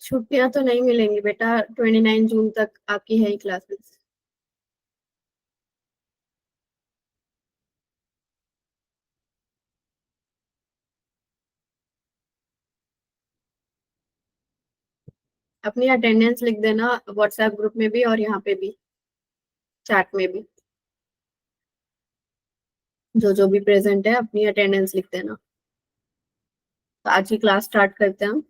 छुट्टियां तो नहीं मिलेंगी बेटा, 29 जून तक आपकी है ही क्लासेस। अपनी अटेंडेंस लिख देना व्हाट्सएप ग्रुप में भी और यहाँ पे भी, चैट में भी। जो भी प्रेजेंट है अपनी अटेंडेंस लिख देना। तो आज की क्लास स्टार्ट करते हैं हम।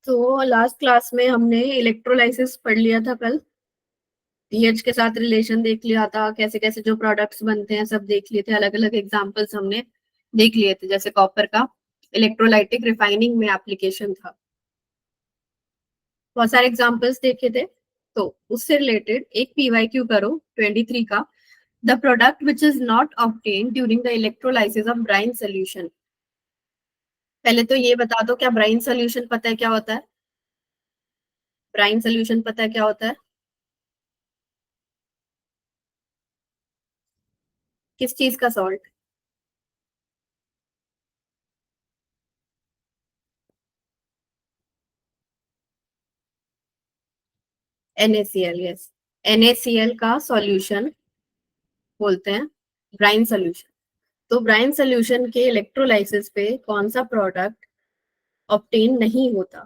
तो लास्ट क्लास में हमने इलेक्ट्रोलाइसिस पढ़ लिया था कल। पीएच के साथ रिलेशन देख लिया था, कैसे कैसे जो प्रोडक्ट्स बनते हैं सब देख लिए थे, अलग अलग एग्जांपल्स हमने देख लिए थे, जैसे कॉपर का इलेक्ट्रोलाइटिक रिफाइनिंग में एप्लीकेशन था। बहुत सारे एग्जांपल्स देखे थे। तो उससे रिलेटेड एक पीवाईक्यू करो 23 का। The product which is not obtain during the electrolysis of brine solution. पहले तो ये बता दो, क्या ब्राइन सोल्यूशन पता है क्या होता है? ब्राइन सोल्यूशन पता है क्या होता है? किस चीज का सॉल्ट? NaCl, yes. NaCl का सॉल्यूशन बोलते हैं ब्राइन सोल्यूशन। तो ब्राइन सोल्यूशन के इलेक्ट्रोलाइसिस पे कौन सा प्रोडक्ट ऑब्टेन नहीं होता?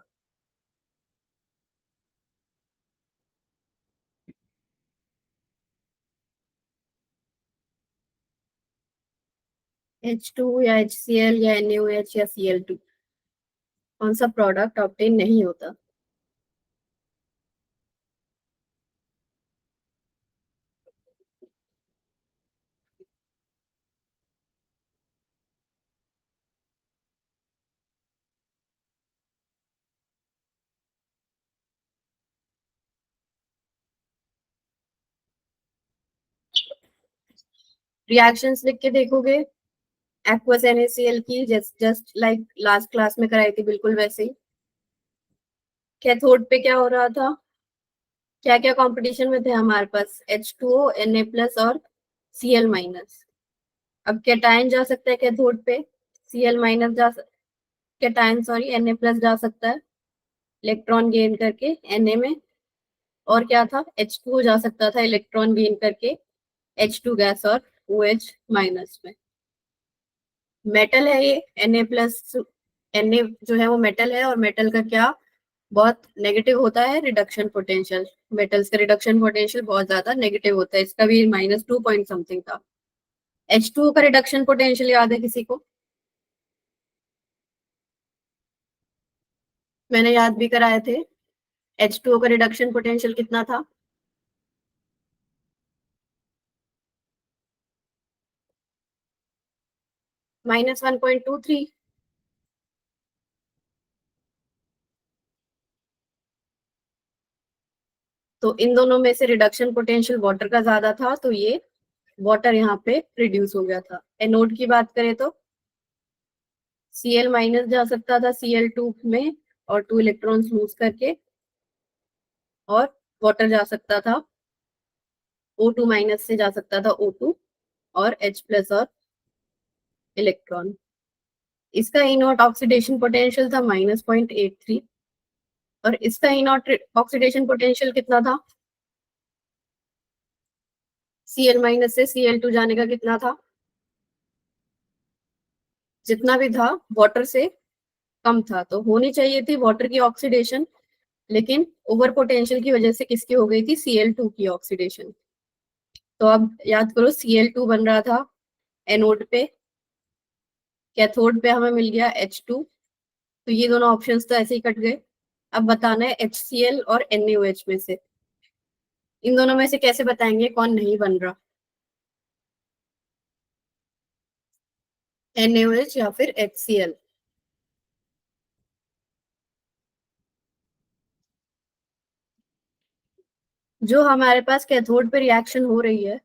H2 या HCl या NaOH या Cl2, कौन सा प्रोडक्ट ऑब्टेन नहीं होता? रिएक्शंस लिख के देखोगे एक्वस NaCl की, जस्ट लाइक लास्ट क्लास में कराई थी बिल्कुल वैसे ही। कैथोड पे क्या हो रहा था? क्या क्या कंपटीशन में थे हमारे पास? H2O, Na+ और Cl-। अब कैटायन जा सकता है कैथोड पे, Cl- कैटायन सॉरी Na+ जा सकता है इलेक्ट्रॉन गेन करके Na में। और क्या था? H2O जा सकता था इलेक्ट्रॉन गेन करके H2 गैस और OH- में। मेटल है ये Na+। Na जो है वो मेटल है, और मेटल का क्या बहुत नेगेटिव होता है? Reduction potential. मेटल्स का रिडक्शन पोटेंशियल बहुत ज्यादा नेगेटिव होता है, इसका भी -2 पॉइंट समथिंग था। H2O का रिडक्शन पोटेंशियल याद है किसी को? मैंने याद भी कराए थे। H2O का रिडक्शन पोटेंशियल कितना था? -1.23। तो इन दोनों में से रिडक्शन पोटेंशियल वाटर का ज्यादा था, तो ये वाटर यहाँ पे रिड्यूस हो गया था। एनोड की बात करें तो Cl- जा सकता था Cl2 में और 2 इलेक्ट्रॉन्स लूज करके, और वाटर जा सकता था O2- से जा सकता था O2 और H+ और इलेक्ट्रॉन। इसका इनॉट ऑक्सीडेशन पोटेंशियल था -0.83, और इसका इनॉट ऑक्सीडेशन पोटेंशियल कितना था? Cl- से Cl2 जाने का कितना था? जितना भी था वाटर से कम था, तो होनी चाहिए थी वाटर की ऑक्सीडेशन, लेकिन ओवर पोटेंशियल की वजह से किसकी हो गई थी? Cl2 की ऑक्सीडेशन। तो अब याद करो, Cl2 बन रहा था एनोड पे, कैथोड पे हमें मिल गया H2। तो ये दोनों ऑप्शंस तो ऐसे ही कट गए। अब बताना है HCl और NaOH में से, इन दोनों में से कैसे बताएंगे कौन नहीं बन रहा? NaOH या फिर HCl? जो हमारे पास कैथोड पे रिएक्शन हो रही है,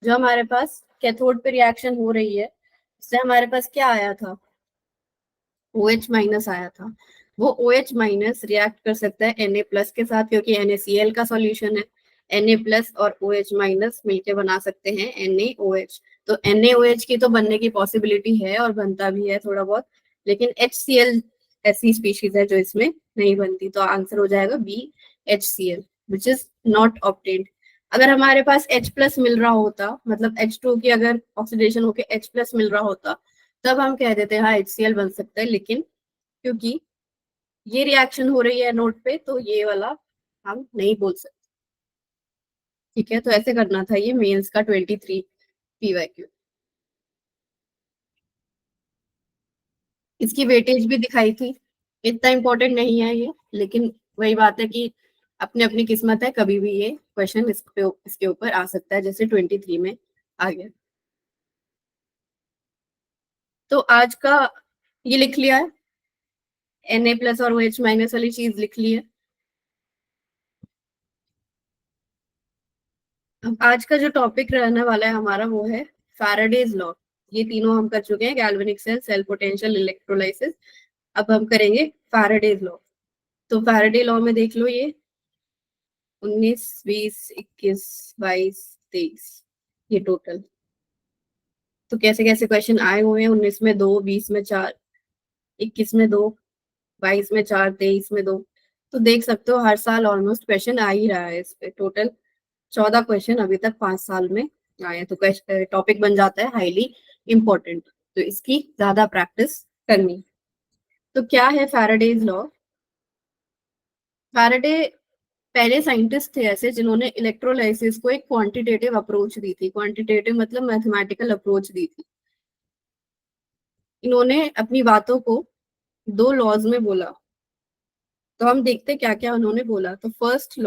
जो हमारे पास कैथोड पे रिएक्शन हो रही है, इससे हमारे पास क्या आया था, OH माइनस आया था। वो OH माइनस रिएक्ट कर सकता है Na+ के साथ, क्योंकि NaCl का सॉल्यूशन है। Na+ और OH माइनस मिलके बना सकते हैं NaOH। तो NaOH की तो बनने की पॉसिबिलिटी है और बनता भी है थोड़ा बहुत, लेकिन HCl ऐसी स्पीशीज है जो इसमें नहीं बनती। तो आंसर हो जाएगा B, HCl, which is not obtained. अगर हमारे पास H+ मिल रहा होता, मतलब H2 की अगर ऑक्सीडेशन होके H+ मिल रहा होता, तब हम कह देते हैं हाँ HCl बन सकता है, लेकिन क्योंकि ये रिएक्शन हो रही है नोट पे, तो ये वाला हम नहीं बोल सकते। ठीक है, तो ऐसे करना था ये मेंस का 23 PYQ। इसकी वेटेज भी दिखाई थी, इतना इंपॉर्टेंट नहीं है ये, लेकिन वही बात है कि अपनी अपनी किस्मत है, कभी भी ये क्वेश्चन इसके ऊपर आ सकता है, जैसे 23 में आ गया। तो आज का ये लिख लिया है, Na+ और OH- वाली चीज लिख ली है। अब आज का जो टॉपिक रहने वाला है हमारा वो है फैराडेज लॉ। ये तीनों हम कर चुके हैं, galvanic cell, cell potential, electrolysis. अब हम करेंगे फैराडेज लॉ। तो फैराडे लॉ में देख लो, ये 19, 20, 21, 22, 23, ये टोटल। तो कैसे कैसे क्वेश्चन आए हुए हैं, 19 में 2, 20 में 4, 21 में 2, 22 में 4, 23 में 2। तो देख सकते हो हर साल ऑलमोस्ट क्वेश्चन आ ही रहा है इस पे। टोटल 14 क्वेश्चन अभी तक 5 साल में आए, तो टॉपिक बन जाता है हाईली इंपॉर्टेंट। तो इसकी ज्यादा प्रैक्टिस करनी। तो क्या है फैराडेज लॉ? फैराडे पहले साइंटिस्ट थे ऐसे जिन्होंने इलेक्ट्रोलाइसिस को एक क्वांटिटेटिव अप्रोच दी थी। क्वांटिटेटिव मतलब मैथमेटिकल अप्रोच दी थी। इन्होंने अपनी बातों को 2 लॉज में बोला। तो हम देखते क्या क्या उन्होंने बोला। तो फर्स्ट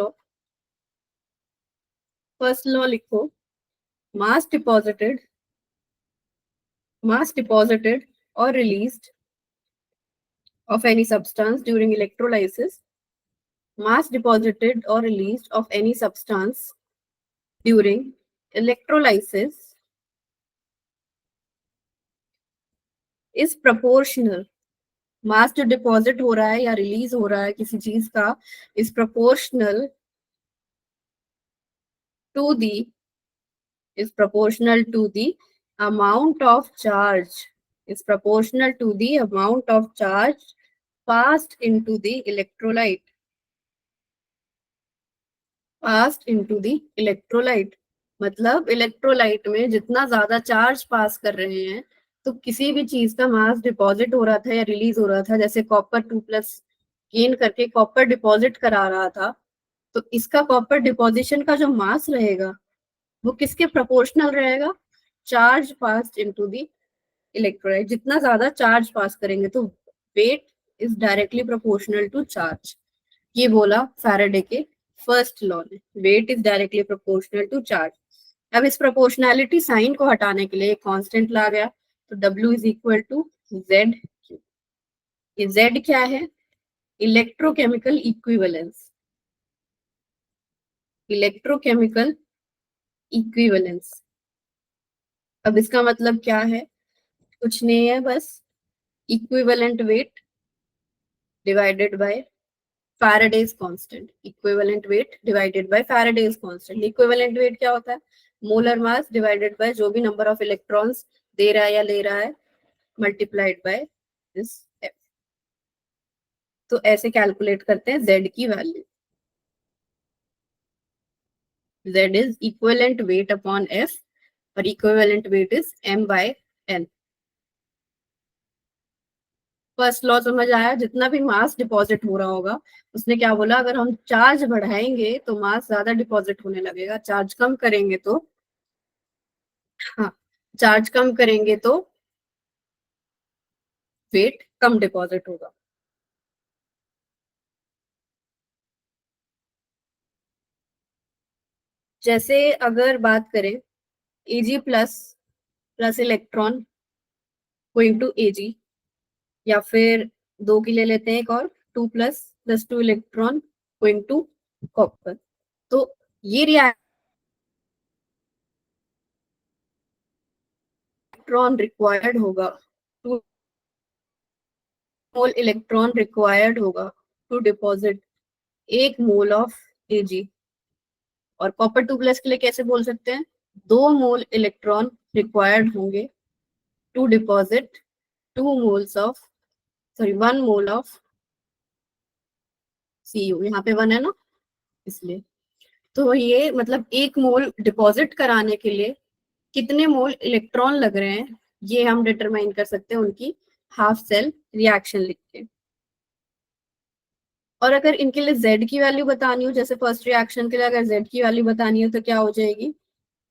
लॉ लिखो, मास deposited or released of any substance during electrolysis, mass deposited or released of any substance during electrolysis is proportional। मास जो डिपॉजिट हो रहा है या रिलीज हो रहा है किसी चीज का, is proportional to the is proportional to the amount of charge is proportional to the amount of charge passed into the electrolyte मतलब इलेक्ट्रोलाइट में जितना ज्यादा चार्ज पास कर रहे हैं, तो किसी भी चीज का मास डिपॉजिट हो रहा था या रिलीज हो रहा था, जैसे कॉपर 2+ गेन करके कॉपर डिपॉजिट करा रहा था, तो इसका कॉपर डिपॉजिशन का जो मास रहेगा वो किसके प्रोपोर्शनल रहेगा? Charge pass into the electrolyte. जितना ज्यादा चार्ज पास करेंगे, तो weight is directly proportional to charge. ये बोला फैराडे के फर्स्ट लॉ ने, weight is directly proportional to charge. अब इस प्रोपोर्शनैलिटी साइन को हटाने के लिए एक कांस्टेंट ला गया, तो W is equal to ZQ। ये Z क्या है? Electrochemical equivalence. Electrochemical equivalence. अब इसका मतलब क्या है? कुछ नहीं है, बस equivalent weight divided by Faraday's constant. Equivalent weight divided by Faraday's constant. Equivalent weight क्या होता है? मोलर मास डिवाइडेड बाय जो भी नंबर ऑफ इलेक्ट्रॉन्स दे रहा है या ले रहा है, मल्टीप्लाइड बाय दिस F। तो ऐसे कैलकुलेट करते हैं Z की value. Z is equivalent weight upon F, और equivalent weight is M/N। First law समझ आया? जितना भी मास डिपॉजिट हो रहा होगा, उसने क्या बोला, अगर हम चार्ज बढ़ाएंगे तो मास ज्यादा डिपॉजिट होने लगेगा, चार्ज कम करेंगे तो, हाँ, चार्ज कम करेंगे तो वेट कम डिपॉजिट होगा। जैसे अगर बात करें Ag+ electron going to Ag, या फिर दो की ले लेते हैं एक और, 2++2 इलेक्ट्रॉन गोइंग टू कॉपर। तो ये इलेक्ट्रॉन रिक्वायर्ड होगा, 2 मोल इलेक्ट्रॉन रिक्वायर्ड होगा to deposit 1 mole of Ag। और कॉपर 2+ के लिए कैसे बोल सकते हैं, 2 मोल इलेक्ट्रॉन रिक्वायर्ड होंगे to deposit 2 moles of, sorry 1 mole of Cu। यहाँ पे 1 है ना, इसलिए। तो ये मतलब 1 मोल डिपॉजिट कराने के लिए कितने मोल इलेक्ट्रॉन लग रहे हैं, ये हम डिटरमाइन कर सकते हैं उनकी हाफ सेल रिएक्शन लिख के। और अगर इनके लिए Z की वैल्यू बतानी हो, जैसे फर्स्ट रिएक्शन के लिए अगर Z की वैल्यू बतानी हो तो क्या हो जाएगी,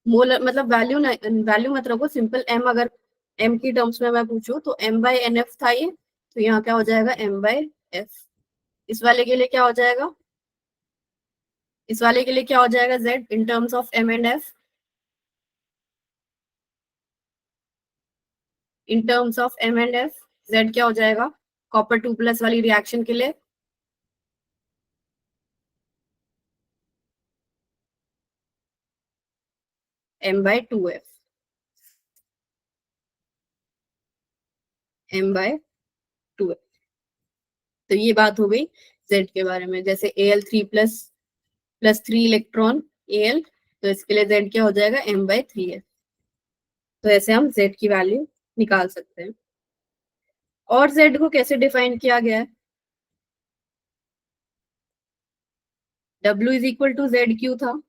मोल मतलब वैल्यू वैल्यू मत रखो, सिंपल M, अगर M की टर्म्स में मैं पूछूं तो M/NF था ये, तो यहाँ क्या हो जाएगा M/F। इस वाले के लिए क्या हो जाएगा, इस वाले के लिए क्या हो जाएगा Z in terms of M and F, in terms of M and F Z क्या हो जाएगा कॉपर 2+ वाली रिएक्शन के लिए M/2F, M/2F। तो ये बात हो गई Z के बारे में। जैसे Al3+ + 3 इलेक्ट्रॉन Al, तो इसके लिए Z क्या हो जाएगा M/3F। तो ऐसे हम Z की वैल्यू निकाल सकते हैं। और Z को कैसे डिफाइन किया गया है, W = ZQ था।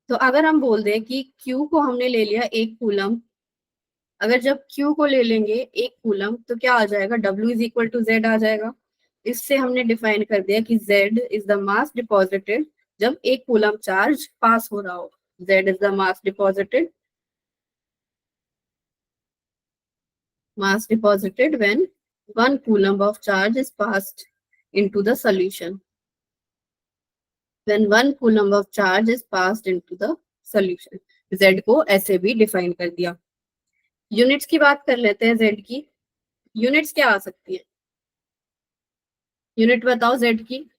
तो अगर हम बोल दें कि Q को हमने ले लिया 1 कूलम, अगर जब Q को ले लेंगे 1 कूलम तो क्या आ जाएगा, W = Z आ जाएगा। इससे हमने डिफाइन कर दिया कि Z is the mass deposited जब 1 कूलम चार्ज पास हो रहा हो। Z is the mass deposited when 1 coulomb of charge is passed into the solution, when 1 coulomb of charge is passed into the solution। Z को ऐसे भी define कर दिया। Units की बात कर लेते हैं Z की। यूनिट्स क्या आ सकती है, यूनिट बताओ Z की।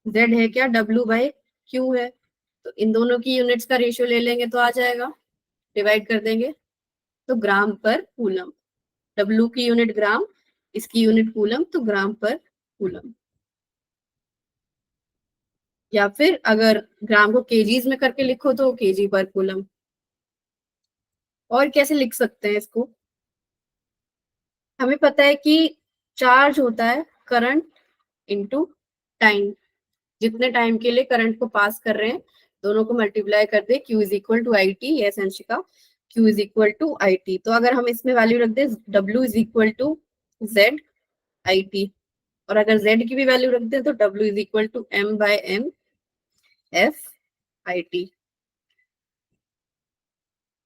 Z है क्या, W/Q है, तो इन दोनों की यूनिट्स का रेशियो ले लेंगे तो आ जाएगा, डिवाइड कर देंगे तो ग्राम पर कूलम। W की यूनिट ग्राम, इसकी यूनिट कूलम, तो ग्राम पर कूलम। या फिर अगर ग्राम को केजीज में करके लिखो तो केजी पर कूलम। और कैसे लिख सकते हैं इसको, हमें पता है कि चार्ज होता है करंट इनटू टाइम, जितने टाइम के लिए करंट को पास कर रहे हैं दोनों को मल्टीप्लाई कर दे, Q = IT, yes Anshika, Q = IT। तो अगर हम इसमें वैल्यू रख दे W = Z IT, और अगर Z की भी वैल्यू रख दे तो W = M/M F IT।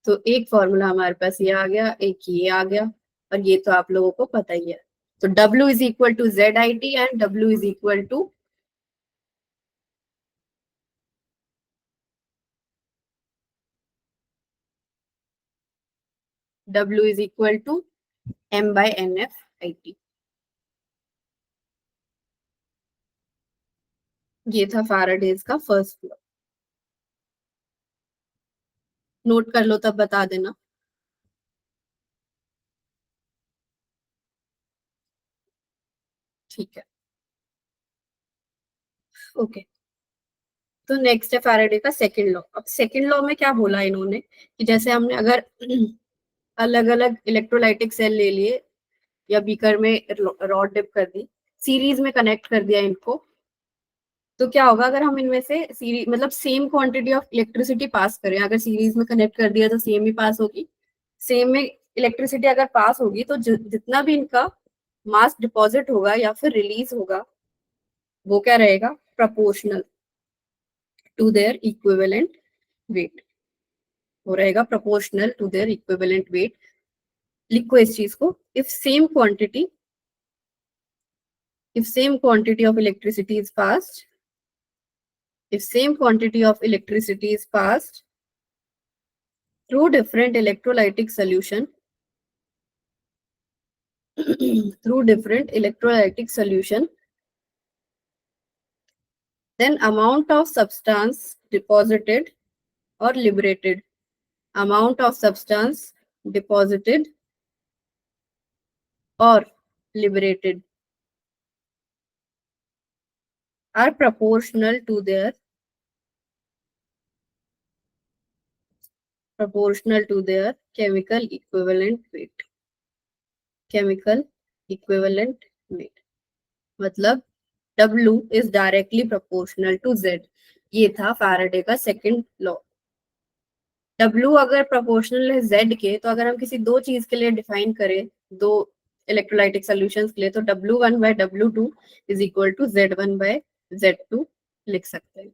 तो एक फॉर्मूला हमारे पास ये आ गया, एक ये आ गया, और ये तो आप लोगों को पता ही है। तो W = ZIT and W = M/NF IT। ये था फैराडेज का फर्स्ट लॉ। नोट कर लो तब बता देना। ठीक है, ओके। तो नेक्स्ट है फैराडे का सेकंड लॉ। अब सेकंड लॉ में क्या बोला इन्होंने कि जैसे हमने अगर अलग अलग इलेक्ट्रोलाइटिक सेल ले लिए या बीकर में रॉड डिप कर दी, सीरीज में कनेक्ट कर दिया इनको, तो क्या होगा अगर हम इनमें से सीरीज मतलब same quantity of electricity pass करें, अगर सीरीज में कनेक्ट कर दिया तो सेम ही पास होगी। सेम में इलेक्ट्रिसिटी अगर पास होगी तो जितना भी इनका मास डिपॉजिट होगा या फिर रिलीज होगा वो क्या रहेगा, proportional to their equivalent weight, वो रहेगा proportional to their equivalent weight. लिखो इस चीज को, if same quantity of electricity is passed, if same quantity of electricity is passed through different electrolytic solution through different electrolytic solution, then amount of substance deposited or liberated, amount of substance deposited और liberated are proportional to their chemical equivalent weight. Chemical equivalent weight मतलब W is directly proportional to Z. ये था Faraday का second law. W अगर proportional है Z के, तो अगर हम किसी दो चीज के लिए डिफाइन करें, दो इलेक्ट्रोलाइटिक सॉल्यूशंस के लिए, तो W1/W2 is equal to Z1/Z2 लिख सकते हैं.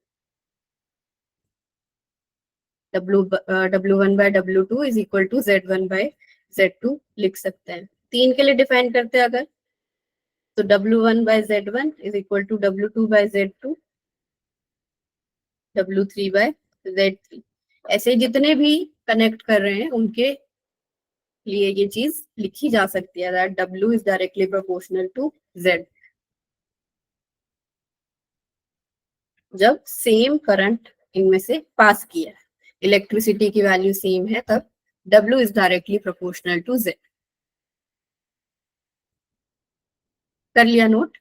W1/W2 is equal to Z1/Z2 लिख सकते हैं. तीन के लिए डिफाइन करते हैं अगर, तो W1/Z1 is equal to W2/Z2, W3/Z3. ऐसे जितने भी कनेक्ट कर रहे हैं उनके लिए ये चीज लिखी जा सकती है, that W is directly proportional to Z. जब सेम करंट इनमें से पास किया है, इलेक्ट्रिसिटी की वैल्यू सेम है, तब W is directly proportional to Z. कर लिया नोट?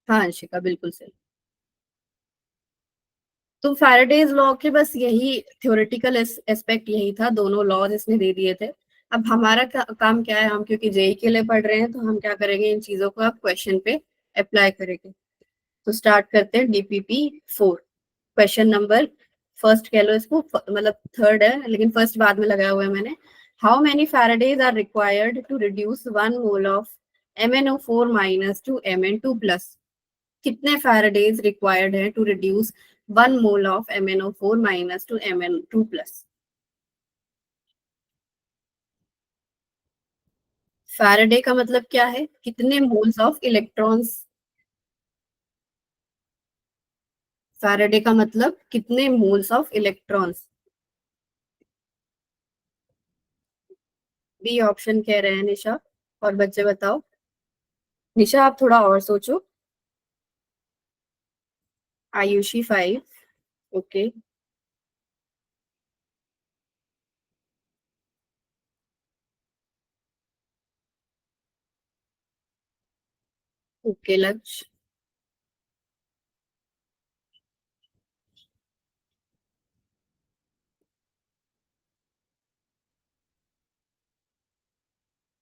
हाँ अंशिका, बिल्कुल सही. तो फैराडेज लॉ के बस यही थ्योरेटिकल एस्पेक्ट यही था, दोनों लॉज इसने दे दिए थे. अब हमारा काम क्या है, हम क्योंकि जेई के लिए पढ़ रहे हैं, तो हम क्या करेंगे, इन चीजों को आप क्वेश्चन पे अप्लाई करेंगे. तो स्टार्ट करते हैं DPP4. क्वेश्चन नंबर फर्स्ट कह लो इसको, मतलब थर्ड है लेकिन फर्स्ट बाद में लगाया हुआ है मैंने. How many Faradays are required to reduce 1 mole of MnO4 minus to Mn2 plus. कितने फैराडेज रिक्वायर्ड है to reduce 1 mole of MnO4 minus to Mn2 plus. Faraday का मतलब क्या है, कितने मोल्स ऑफ इलेक्ट्रॉन्स. फैराडे का मतलब कितने moles of electrons. B option कह रहे हैं निशा. और बच्चे बताओ. निशा आप थोड़ा और सोचो. आयुषी 5. ओके. ओके लक्ष्य.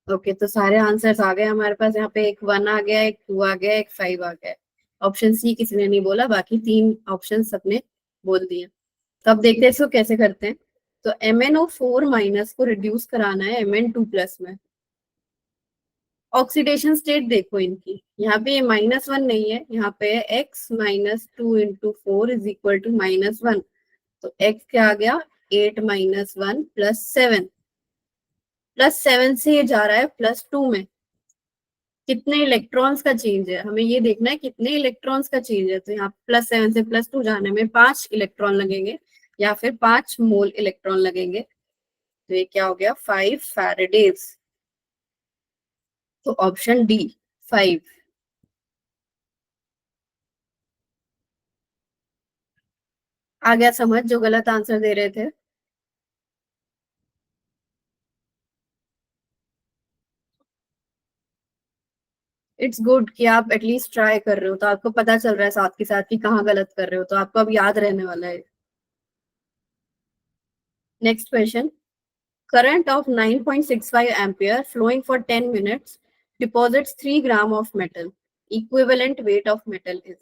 ओके, तो सारे आंसर्स आ गए हमारे पास. यहाँ पे एक 1 आ गया, एक 2 आ गया, एक 5 आ गया. ऑप्शन सी किसी ने नहीं बोला, बाकी तीन ऑप्शन सबने बोल दिए. तो अब देखते हैं इसको कैसे करते हैं. तो MnO4 माइनस को रिड्यूस कराना है Mn2 प्लस में. ऑक्सीडेशन स्टेट देखो इनकी, यहाँ पे -1 नहीं है, यहाँ पे X-2 × 4 इज इक्वल टू -1. तो X क्या आ गया, 8 - 1 + 7. +7 से ये जा रहा है +2 में. कितने इलेक्ट्रॉन्स का चेंज है, हमें ये देखना है कितने इलेक्ट्रॉन्स का चेंज है. तो यहाँ +7 से +2 जाने में 5 इलेक्ट्रॉन लगेंगे, या फिर 5 मोल इलेक्ट्रॉन लगेंगे. तो ये क्या हो गया, 5 फैराडेज. तो ऑप्शन डी 5. आ गया समझ जो गलत आंसर दे रहे थे. इट्स गुड कि आप एटलीस्ट ट्राई कर रहे हो, तो आपको पता चल रहा है साथ के साथ कि कहाँ गलत कर रहे हो, तो आपको अब याद रहने वाला है. Next question. Current of 9.65 ampere flowing for 10 minutes deposits 3 gram of metal. Equivalent weight of metal is.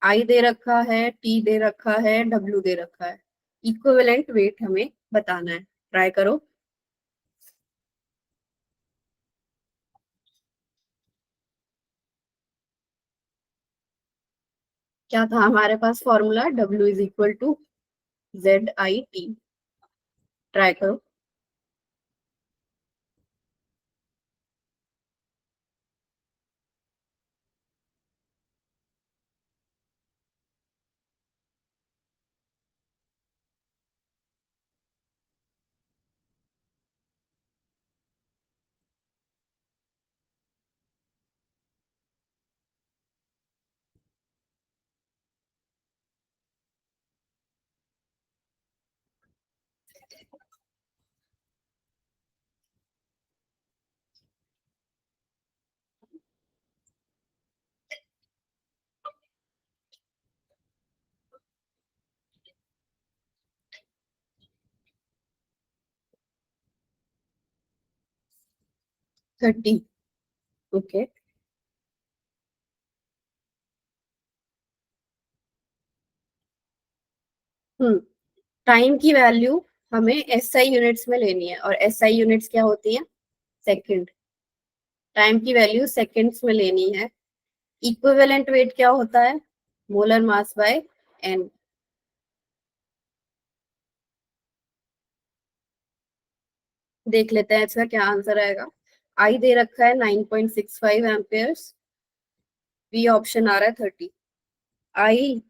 I दे रखा है, T दे रखा है, W दे रखा है. Equivalent weight हमें बताना है. ट्राई करो. क्या था हमारे पास formula, W is equal to ZIT. Try करो. 30। ओके। हम्म। टाइम की वैल्यू हमें एसआई यूनिट्स में लेनी है, और एसआई यूनिट्स क्या होती है? सेकंड। टाइम की वैल्यू सेकंड्स में लेनी है। इक्विवेलेंट वेट क्या होता है? Molar mass by N. देख लेते हैं इसका क्या आंसर आएगा। आई दे रखा है 9.65 एम्पियर्स, बी ऑप्शन आ रहा है 30। आई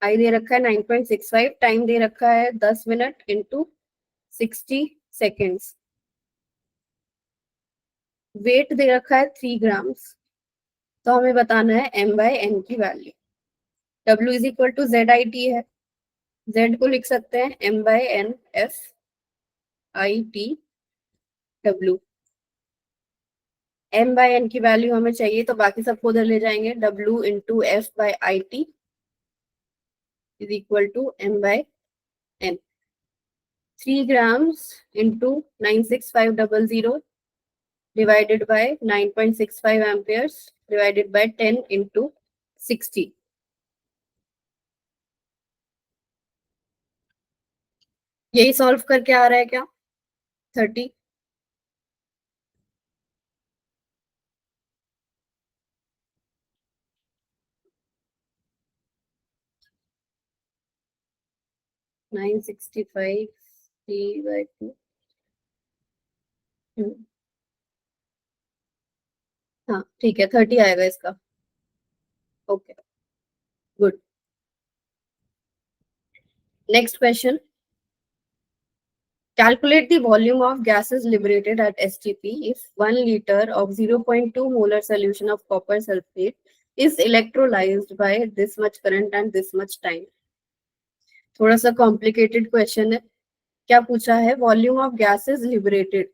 आई दे रखा है 9.65, टाइम दे रखा है 10 मिनट इंटू 60 सेकेंड्स, वेट दे रखा है 3 ग्राम्स। तो हमें बताना है एम बाय एन की value. W is equal to Z I T है। जेड को लिख सकते हैं M by N F I T W. M by N की वैल्यू हमें चाहिए, तो बाकी सबको उधर ले जाएंगे। W into F by I T is equal to M by N. 3 grams into 96500 divided by 9.65 amperes divided by 10 into 60। यही सॉल्व करके आ रहा है क्या? 30। 965 3/2। हाँ ठीक है, 30 आएगा इसका। Okay, good. Next question. Calculate the volume of gases liberated at STP if 1 liter of 0.2 molar solution of copper sulfate is electrolyzed by this much current and this much time। थोड़ा सा कॉम्प्लिकेटेड क्वेश्चन है। क्या पूछा है? Volume of gases liberated.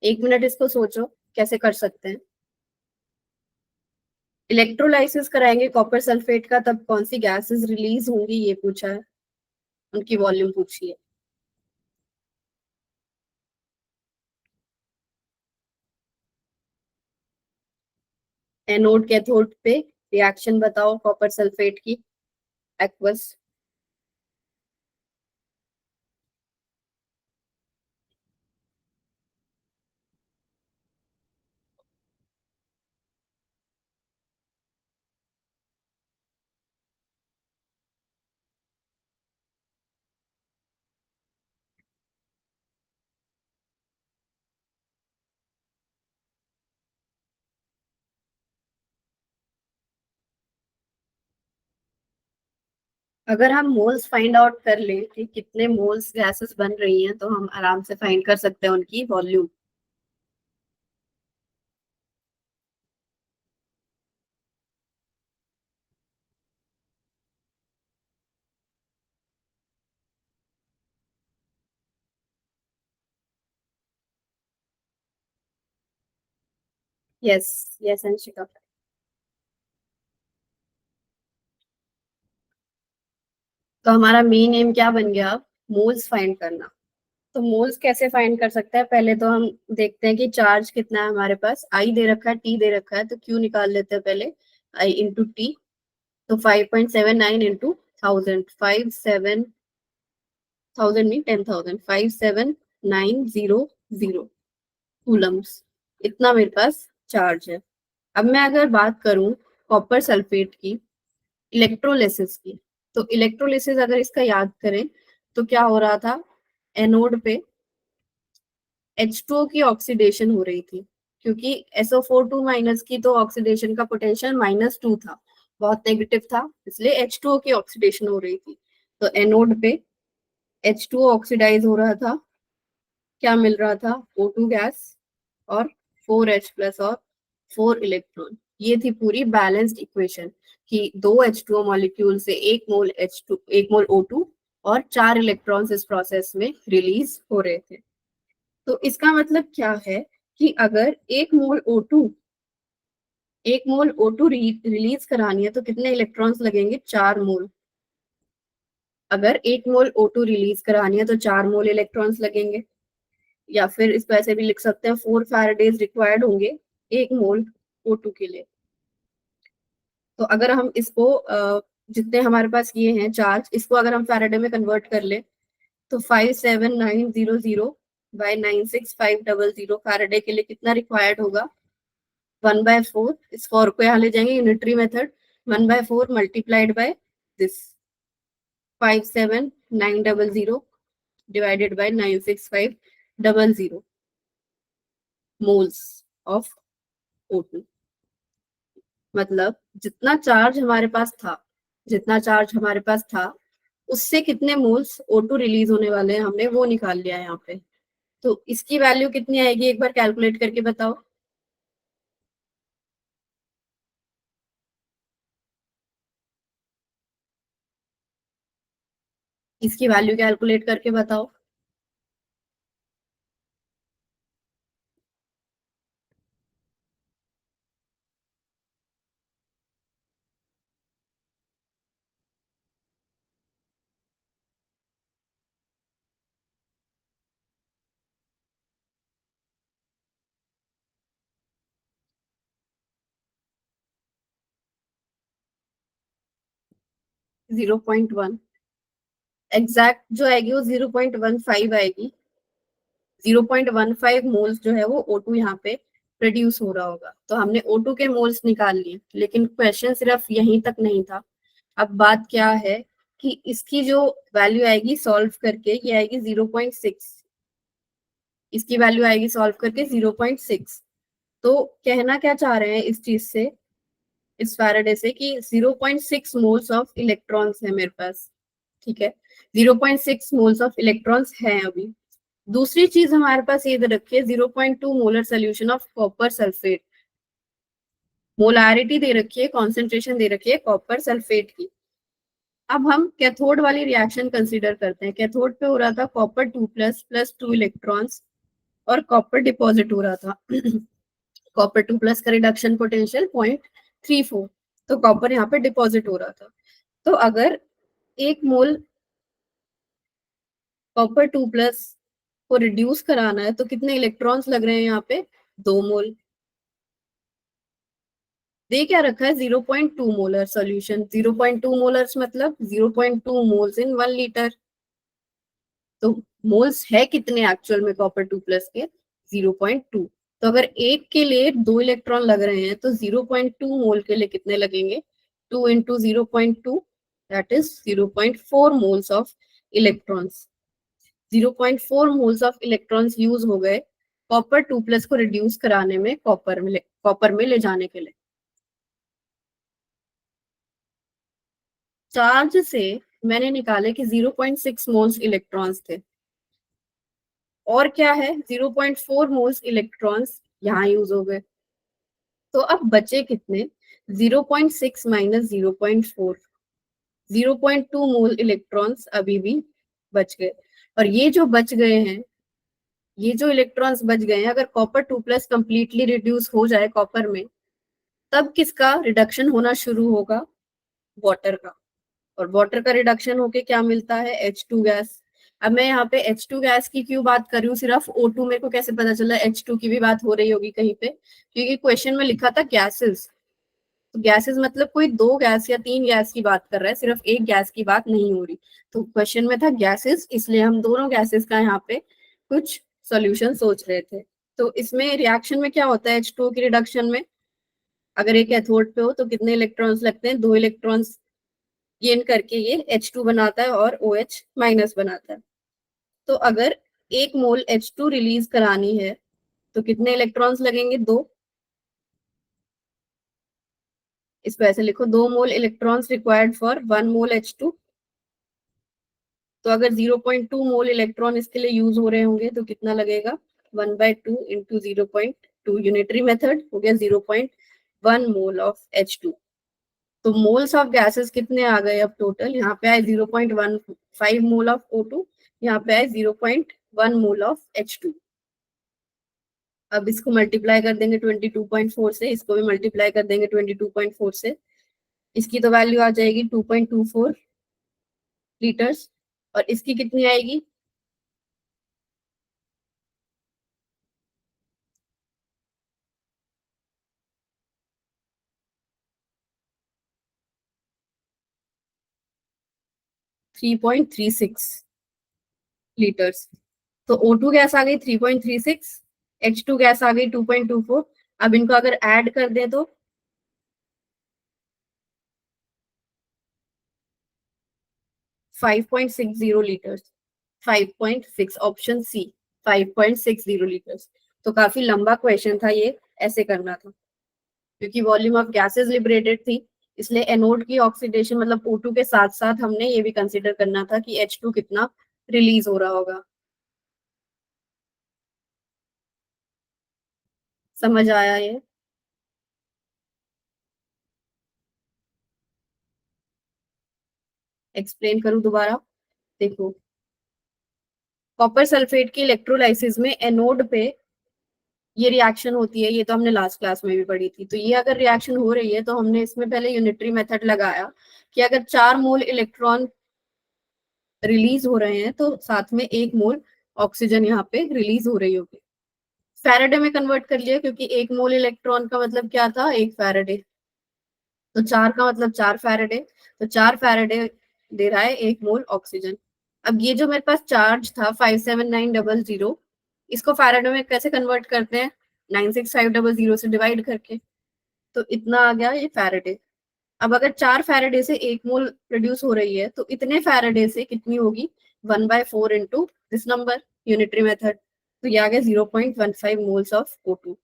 1 minute इसको सोचो कैसे कर सकते हैं। इलेक्ट्रोलाइसिस कराएंगे कॉपर सल्फेट का, तब कौन सी गैसेस रिलीज होंगी ये पूछा है, उनकी वॉल्यूम पूछी है। एनोड कैथोड पे रिएक्शन बताओ कॉपर सल्फेट की। एक्वस। अगर हम मोल्स फाइंड आउट कर ले कि कितने मोल्स गैसेस बन रही हैं, तो हम आराम से फाइंड कर सकते हैं उनकी वॉल्यूम। Yes, yes Anshika. तो हमारा मेन एम क्या बन गया अब? मोल्स फाइंड करना। तो मोल्स कैसे फाइंड कर सकते हैं? पहले तो हम देखते हैं कि चार्ज कितना है हमारे पास। आई दे रखा है, टी दे रखा है, तो क्यू निकाल लेते हैं पहले। आई इंटू टी। तो 5.79 इंटू 1000, 5 7 1000 नहीं, 10,000, 57900 कूलम्स। इतना मेरे पास चार्ज है। अब मैं अगर बात करूं कॉपर सल्फेट की इलेक्ट्रोलिसिस की, तो इलेक्ट्रोलिसिस अगर इसका याद करें तो क्या हो रहा था? एनोड पे H2O की ऑक्सीडेशन हो रही थी, क्योंकि SO4 माइनस की तो ऑक्सीडेशन का पोटेंशियल -2 था, बहुत नेगेटिव था, इसलिए H2O की ऑक्सीडेशन हो रही थी। तो एनोड पे H2O ऑक्सीडाइज हो रहा था। क्या मिल रहा था? O2 गैस और 4H प्लस और 4 इलेक्ट्रॉन। ये थी पूरी बैलेंस्ड इक्वेशन कि दो H2O मॉलिक्यूल से एक मोल O2 और 4 इलेक्ट्रॉन्स इस प्रोसेस में रिलीज हो रहे थे। तो इसका मतलब क्या है कि अगर एक मोल O2 रिलीज करानी है तो कितने इलेक्ट्रॉन्स लगेंगे? 4 मोल। अगर 1 मोल O2 रिलीज करानी है तो 4 मोल इलेक्ट्रॉन्स लगेंगे। या फिर इसको ऐसे भी लिख सकते हैं 4 फैराडेज रिक्वायर्ड होंगे 1 मोल O2 के लिए। तो अगर हम इसको जितने हमारे पास ये हैं चार्ज, इसको अगर हम फैराडे में कन्वर्ट कर ले तो 57900 बाय 96500 फैराडे के लिए कितना रिक्वायर्ड होगा? 1/4, इस 4 को यहाँ ले जाएंगे unitary method, 1/4 multiplied by this 57900 divided by 96500 moles of O2। मतलब जितना चार्ज हमारे पास था उससे कितने मोल्स O2 रिलीज होने वाले हैं, हमने वो निकाल लिया है यहाँ पे। तो इसकी वैल्यू कितनी आएगी एक बार कैलकुलेट करके बताओ। इसकी वैल्यू कैलकुलेट करके बताओ। 0.1 एग्जैक्ट जो आएगी वो 0.15 आएगी। 0.15 मोल्स जो है वो O2 यहाँ पे प्रोड्यूस हो रहा होगा। तो हमने O2 के मोल्स निकाल लिए, लेकिन क्वेश्चन सिर्फ यहीं तक नहीं था। अब बात क्या है कि इसकी जो वैल्यू आएगी सॉल्व करके ये आएगी 0.6, इसकी वैल्यू आएगी सॉल्व करके 0.6। तो कहना क्या चाह रहे हैं इस चीज से, इस फैराडे से, कि 0.6 मोल्स ऑफ इलेक्ट्रॉन्स है मेरे पास। ठीक है, 0.6 मोल्स ऑफ इलेक्ट्रॉन्स हैं अभी। दूसरी चीज हमारे पास ये दे रखी है 0.2 molar solution of copper sulphate. Molarity दे रखी है, कॉन्सेंट्रेशन दे रखी है कॉपर सल्फेट की। अब हम कैथोड वाली रिएक्शन कंसीडर करते हैं। कैथोड पे हो रहा था कॉपर 2+ प्लस 2 इलेक्ट्रॉन्स और कॉपर डिपॉजिट हो रहा था। कॉपर 2+ का रिडक्शन पोटेंशियल 0.34, तो कॉपर यहाँ पे डिपॉजिट हो रहा था। तो अगर 1 मोल कॉपर 2+ को रिड्यूस कराना है तो कितने इलेक्ट्रॉन्स लग रहे हैं यहाँ पे? 2 मोल। दे क्या रखा है? 0.2 मोलर सोल्यूशन। 0.2 मोलर्स मतलब 0.2 मोल्स इन 1 लीटर। तो मोल्स है कितने एक्चुअल में कॉपर 2+ के? 0.2। तो अगर एक के लिए 2 इलेक्ट्रॉन लग रहे हैं तो 0.2 मोल के लिए कितने लगेंगे? 2 into 0.2, that is 0.4 moles of electrons. 0.4 moles of electrons use हो गए कॉपर 2+ को रिड्यूस कराने में, कॉपर में ले जाने के लिए। चार्ज से मैंने निकाले कि 0.6 मोल्स इलेक्ट्रॉन्स थे, और क्या है 0.4 मोल्स इलेक्ट्रॉन्स यहाँ यूज हो गए। तो अब बचे कितने? 0.6 माइनस 0.4, 0.2 मोल इलेक्ट्रॉन्स अभी भी बच गए। और ये जो बच गए हैं, ये जो इलेक्ट्रॉन्स बच गए हैं, अगर कॉपर 2+ कंप्लीटली रिड्यूस हो जाए कॉपर में, तब किसका रिडक्शन होना शुरू होगा? वाटर का। और वाटर का रिडक्शन होके क्या मिलता है? H2 gas. अब मैं यहाँ पे H2 गैस की क्यों बात कर रही हूँ, सिर्फ O2 मेरे को कैसे पता चला H2 की भी बात हो रही होगी कहीं पे? क्योंकि क्वेश्चन में लिखा था गैसेस। तो गैसेस मतलब कोई 2 गैस या 3 गैस की बात कर रहा है, सिर्फ एक गैस की बात नहीं हो रही। तो क्वेश्चन में था गैसेस, इसलिए हम दोनों गैसेस का यहाँ पे कुछ सॉल्यूशन सोच रहे थे। तो इसमें रिएक्शन में क्या होता है H2 की रिडक्शन में? अगर एक कैथोड पे हो तो कितने इलेक्ट्रॉन्स लगते हैं? 2 इलेक्ट्रॉन्स गेन करके ये H2 बनाता है और OH- बनाता है। तो अगर 1 मोल H2 रिलीज करानी है तो कितने इलेक्ट्रॉन्स लगेंगे? 2। इसको ऐसे लिखो, 2 मोल electrons required for 1 mole H2। तो अगर 0.2 मोल इलेक्ट्रॉन इसके लिए यूज हो रहे होंगे तो कितना लगेगा? 1/2 इंटू 0.2, यूनिटरी मेथड हो गया 0.1 मोल ऑफ H2। तो मोल्स ऑफ गैसेस कितने आ गए अब टोटल? यहाँ पे आए 0.15 मोल ऑफ O2, यहाँ पे आए 0.1 मोल ऑफ H2। अब इसको मल्टीप्लाई कर देंगे 22.4 से, इसको भी मल्टीप्लाई कर देंगे 22.4 से। इसकी तो वैल्यू आ जाएगी 2.24 लीटर्स, और इसकी कितनी आएगी? 3.36 लीटर्स। तो O2 गैस आ गई 3.36, H2 गैस आ गई 2.24। अब इनको अगर ऐड कर दें तो 5.60 लीटर्स। 5.6, option C, 5.60 litres. तो काफी लंबा क्वेश्चन था ये, ऐसे करना था क्योंकि वॉल्यूम ऑफ गैसेस लिबरेटेड थी, इसलिए एनोड की ऑक्सीडेशन मतलब O2 के साथ साथ हमने ये भी कंसिडर करना था कि H2 कितना रिलीज हो रहा होगा। समझ आया ये? एक्सप्लेन करूं दोबारा? देखो, कॉपर सल्फेट की इलेक्ट्रोलाइसिस में एनोड पे ये रिएक्शन होती है, ये तो हमने लास्ट क्लास में भी पढ़ी थी। तो ये अगर रिएक्शन हो रही है तो हमने इसमें पहले यूनिटरी मेथड लगाया कि अगर 4 मोल इलेक्ट्रॉन रिलीज हो रहे हैं तो साथ में 1 मोल ऑक्सीजन यहाँ पे रिलीज हो रही होगी। फैराडे में कन्वर्ट कर लिया क्योंकि 1 मोल इलेक्ट्रॉन का मतलब क्या था, 1 फैराडे। तो 4 का मतलब 4 फैराडे। तो 4 फैराडे दे रहा है 1 मोल ऑक्सीजन। अब ये जो मेरे पास चार्ज था 57900, इसको फैराडे में कैसे कन्वर्ट करते हैं, 96500 से डिवाइड करके। तो इतना आ गया ये फैराडे। अब अगर 4 फैराडे से 1 मोल प्रोड्यूस हो रही है तो इतने फैराडे से कितनी होगी, 1/4 into this number, unitary method. तो ये आ गया 0.15 मोल्स ऑफ O2।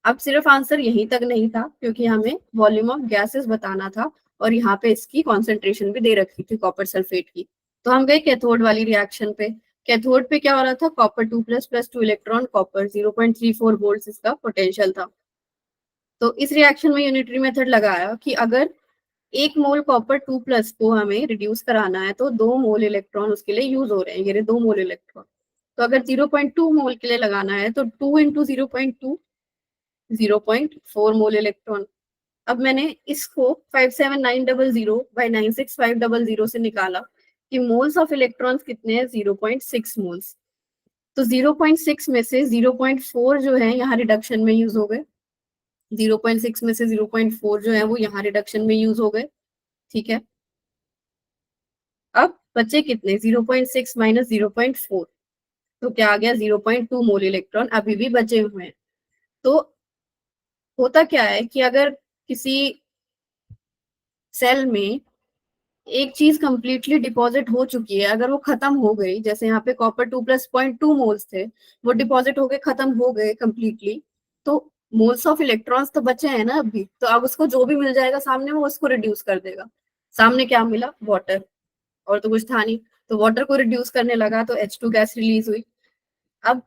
अब सिर्फ आंसर यहीं तक नहीं था क्योंकि हमें वॉल्यूम ऑफ गैसेस बताना था और यहाँ पे इसकी कॉन्सेंट्रेशन भी दे रखी थी कॉपर सल्फेट की। तो हम गए कैथोड वाली रिएक्शन पे। कैथोड पे क्या हो रहा था, कॉपर 2++2 इलेक्ट्रॉन कॉपर, 0.34 वोल्ट इसका पोटेंशियल था। तो इस रिएक्शन में यूनिटरी मेथड लगाया कि अगर 1 मोल कॉपर 2+ को हमें रिड्यूस कराना है तो 2 मोल इलेक्ट्रॉन उसके लिए यूज हो रहे हैं, ये रहे 2 मोल इलेक्ट्रॉन। तो अगर 0.2 मोल के लिए लगाना है तो 2 इंटू 0.2, 0.4 मोल इलेक्ट्रॉन। अब मैंने इसको 57900/96500 से निकाला कि मोल्स ऑफ इलेक्ट्रॉन्स कितने हैं, 0.6 मोल्स। तो 0.6 में से 0.4 जो है यहाँ रिडक्शन में यूज हो गए, 0.6 में से 0.4 जो है वो यहाँ रिडक्शन में यूज हो गए। ठीक है, अब बचे कितने, 0.6 माइनस 0.4, तो क्या आ गया, 0.2 मोल इलेक्ट्रॉन अभी भी बचे हुए हैं। तो होता क्या है कि अगर किसी सेल में एक चीज कंप्लीटली डिपॉजिट हो चुकी है, अगर वो खत्म हो गई, जैसे यहाँ पे कॉपर 2+0.2 मोल्स थे, वो डिपॉजिट हो गए, खत्म हो गए कंप्लीटली, तो मोल्स ऑफ इलेक्ट्रॉन्स तो बचे हैं ना अभी, तो अब उसको जो भी मिल जाएगा सामने वो उसको रिड्यूस कर देगा। सामने क्या मिला, वाटर, और तो कुछ था नहीं। तो वाटर को रिड्यूस करने लगा तो H2 गैस रिलीज हुई। अब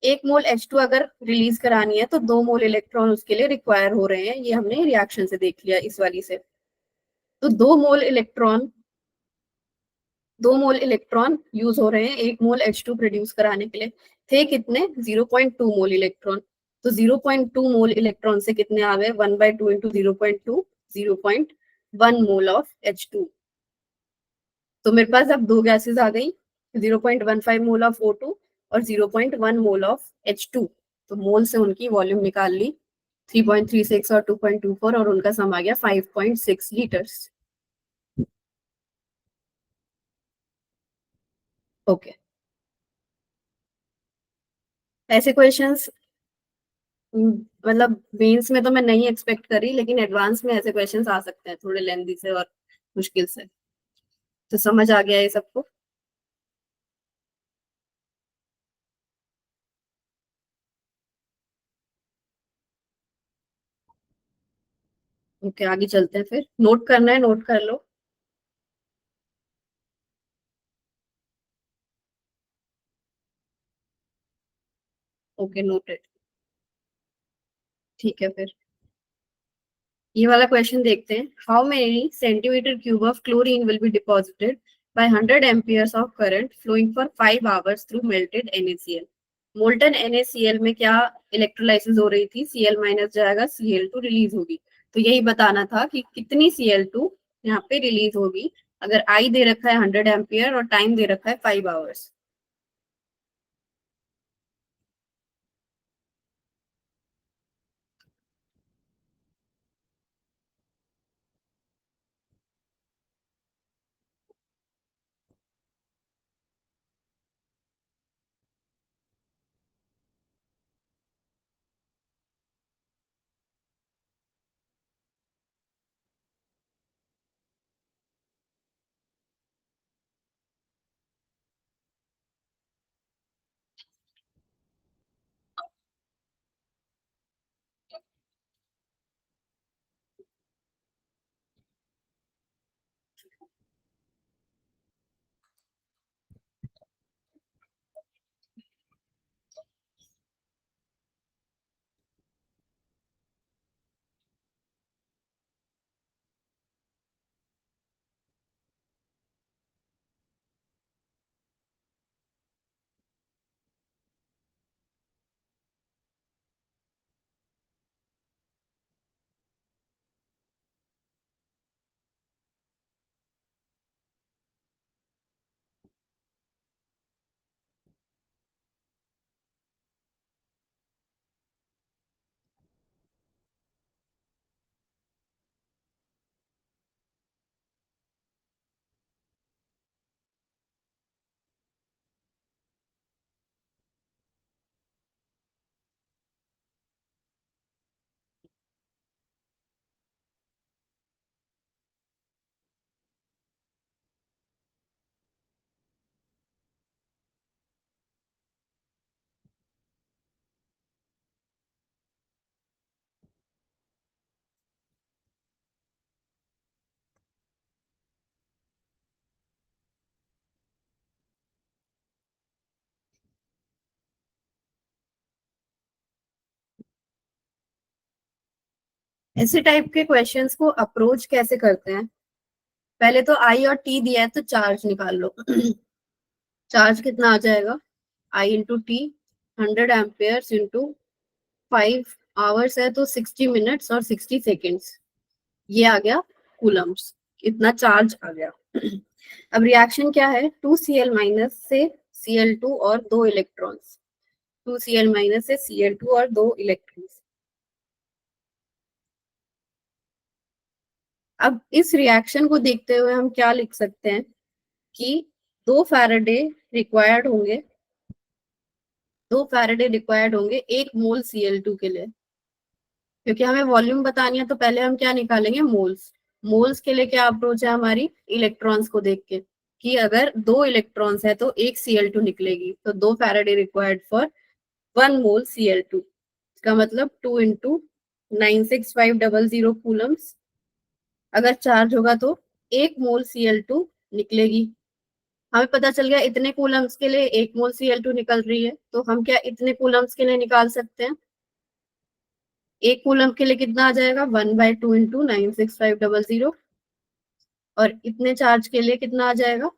1 मोल H2 अगर रिलीज करानी है तो 2 मोल इलेक्ट्रॉन उसके लिए रिक्वायर हो रहे हैं, ये हमने रिएक्शन से देख लिया इस वाली से। तो 2 मोल इलेक्ट्रॉन यूज हो रहे हैं 1 मोल H2 प्रोड्यूस कराने के लिए। थे कितने, 0.2 मोल इलेक्ट्रॉन। तो 0.2 मोल इलेक्ट्रॉन से कितने आ गए, 1/2 इंटू 0.2, 0.1 मोल ऑफ H2। तो मेरे पास अब दो गैसेस आ गई, 0.15 मोल ऑफ O2 और 0.1 मोल ऑफ H2। तो मोल से उनकी वॉल्यूम निकाल ली, 3.36 और 2.24, और उनका सम आ गया 5.6 लीटर्स। ओके, ऐसे क्वेश्चंस मतलब मेंस में तो मैं नहीं एक्सपेक्ट करी, लेकिन एडवांस में ऐसे क्वेश्चंस आ सकते हैं थोड़े लेंदी से और मुश्किल से। तो समझ आ गया ये सबको? ओके, आगे चलते हैं फिर। नोट करना है, नोट कर लो। Okay, noted. ठीक है फिर, ये वाला क्वेश्चन देखते हैं। How many centimetre cube of chlorine will be deposited by 100 amperes of current flowing for 5 hours through melted NaCl। Molten NaCl में क्या इलेक्ट्रोलाइसिस हो रही थी, Cl माइनस जाएगा, Cl2 रिलीज होगी। तो यही बताना था कि कितनी Cl2 यहाँ पे रिलीज होगी। अगर आई दे रखा है 100 एम्पियर और टाइम दे रखा है 5 आवर्स। ऐसे टाइप के क्वेश्चंस को अप्रोच कैसे करते हैं? पहले तो आई और टी दिया है तो चार्ज निकाल लो। चार्ज कितना आ जाएगा? I into T, 100 ampere into 5 hours है तो 60 मिनट्स और 60 सेकेंड्स, ये आ गया कूलम्स। इतना चार्ज आ गया। अब रिएक्शन क्या है? 2Cl- से Cl2 और 2 इलेक्ट्रॉन्स। 2Cl- से Cl2 और 2 इलेक्ट्रॉन्स। अब इस रिएक्शन को देखते हुए हम क्या लिख सकते हैं कि 2 फैराडे रिक्वायर्ड होंगे, 2 फैराडे रिक्वायर्ड होंगे 1 मोल Cl2 के लिए। क्योंकि हमें वॉल्यूम बतानी है तो पहले हम क्या निकालेंगे? मोल्स। मोल्स के लिए क्या अप्रोच है हमारी? इलेक्ट्रॉन्स को देख के, कि अगर 2 इलेक्ट्रॉन्स है तो 1 Cl2 निकलेगी, तो 2 Faraday required for 1 mole Cl2। इसका मतलब 2 into 96500 कूलम्स। अगर चार्ज होगा तो 1 मोल Cl2 निकलेगी। हमें पता चल गया इतने कूलम्स के लिए 1 मोल Cl2 निकल रही है, तो हम क्या इतने कूलम्स के लिए निकाल सकते हैं? 1 कूलम के लिए कितना आ जाएगा? 1/2 into 96500। और इतने चार्ज के लिए कितना आ जाएगा?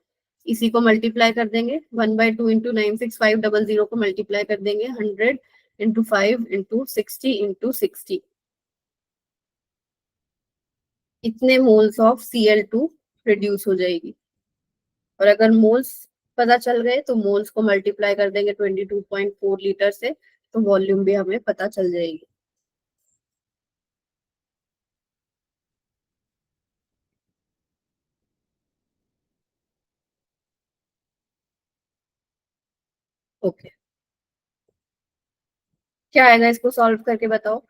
इसी को मल्टीप्लाई कर देंगे, 1/2 into 96500 को मल्टीप्लाई कर देंगे 100 into 5 into 60 into 60। इतने मोल्स ऑफ Cl2 प्रोड्यूस हो जाएगी। और अगर मोल्स पता चल गए तो मोल्स को मल्टीप्लाई कर देंगे 22.4 लीटर से, तो वॉल्यूम भी हमें पता चल जाएगी। ओके, क्या आएगा इसको सॉल्व करके बताओ।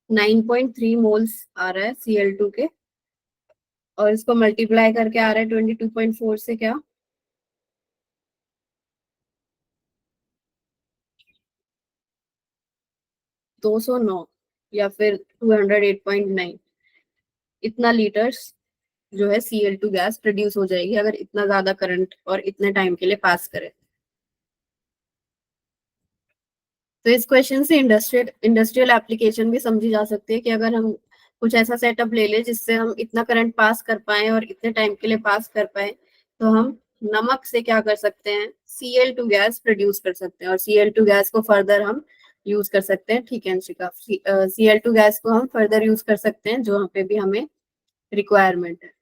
9.3 मोल्स आ रहा है Cl2 के, और इसको मल्टीप्लाई करके आ रहा है 22.4 से, क्या? 209 या फिर 208.9, इतना लीटर्स जो है Cl2 गैस प्रोड्यूस हो जाएगी अगर इतना ज्यादा करंट और इतने टाइम के लिए पास करे। तो इस क्वेश्चन से इंडस्ट्रियल एप्लीकेशन भी समझी जा सकती है कि अगर हम कुछ ऐसा सेटअप ले ले जिससे हम इतना करंट पास कर पाए और इतने टाइम के लिए पास कर पाए, तो हम नमक से क्या कर सकते हैं? Cl2 गैस प्रोड्यूस कर सकते हैं, और Cl2 गैस को फर्दर हम यूज कर सकते हैं। ठीक है अंशिका, Cl2 गैस को हम फर्दर यूज कर सकते हैं जहाँ पे भी हमें रिक्वायरमेंट है।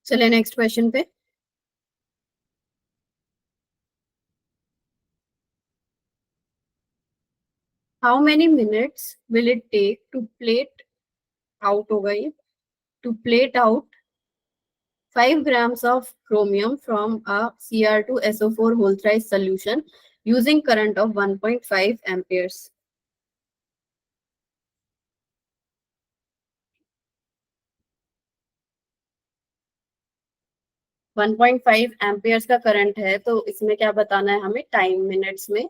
चले नेक्स्ट क्वेश्चन पे। How many minutes will it take to plate out, होगा ये, to plate out 5 grams of chromium from a Cr2SO4 whole thrice solution using current of 1.5 amperes. 1.5 amperes का करंट है, तो इसमें क्या बताना है हमें, टाइम मिनट्स में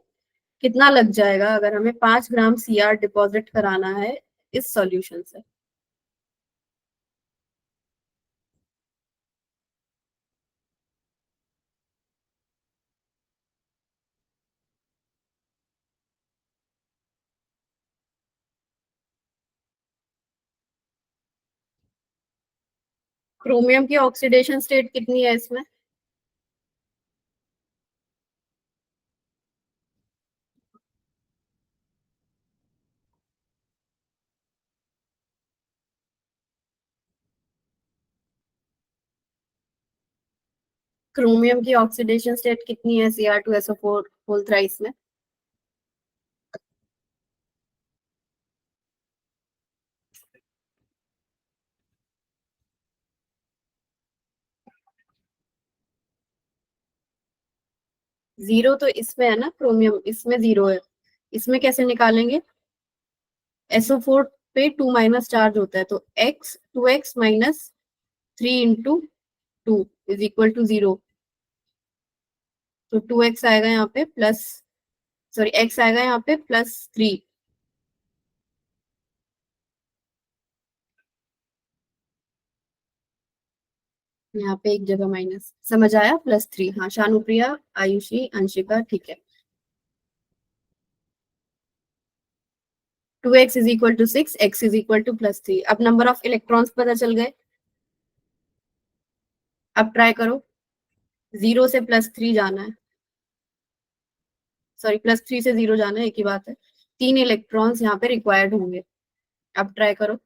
कितना लग जाएगा अगर हमें 5 ग्राम सीआर डिपॉजिट कराना है इस सॉल्यूशन से। क्रोमियम की ऑक्सीडेशन स्टेट कितनी है इसमें? क्रोमियम की ऑक्सीडेशन स्टेट कितनी है Cr2SO4 होल थ्राइस में? जीरो तो इसमें है ना, क्रोमियम इसमें जीरो है, इसमें कैसे निकालेंगे? SO4 पे 2 माइनस चार्ज होता है, तो x 2x minus 3 into 2 is equal to 0। तो 2x आएगा यहाँ पे प्लस, सॉरी x आएगा यहाँ पे +3। यहाँ पे एक जगह माइनस, समझ आया? +3। हाँ, शानुप्रिया, आयुषी, अंशिका, ठीक है। 2x is equal to 6, x is equal to +3। अब नंबर ऑफ इलेक्ट्रॉन्स पता चल गए। अब ट्राई करो, 0 से +3 जाना है, सॉरी +3 से 0 जाना है, एक ही बात है। 3 इलेक्ट्रॉन्स यहाँ पे रिक्वायर्ड होंगे। अब ट्राई करो।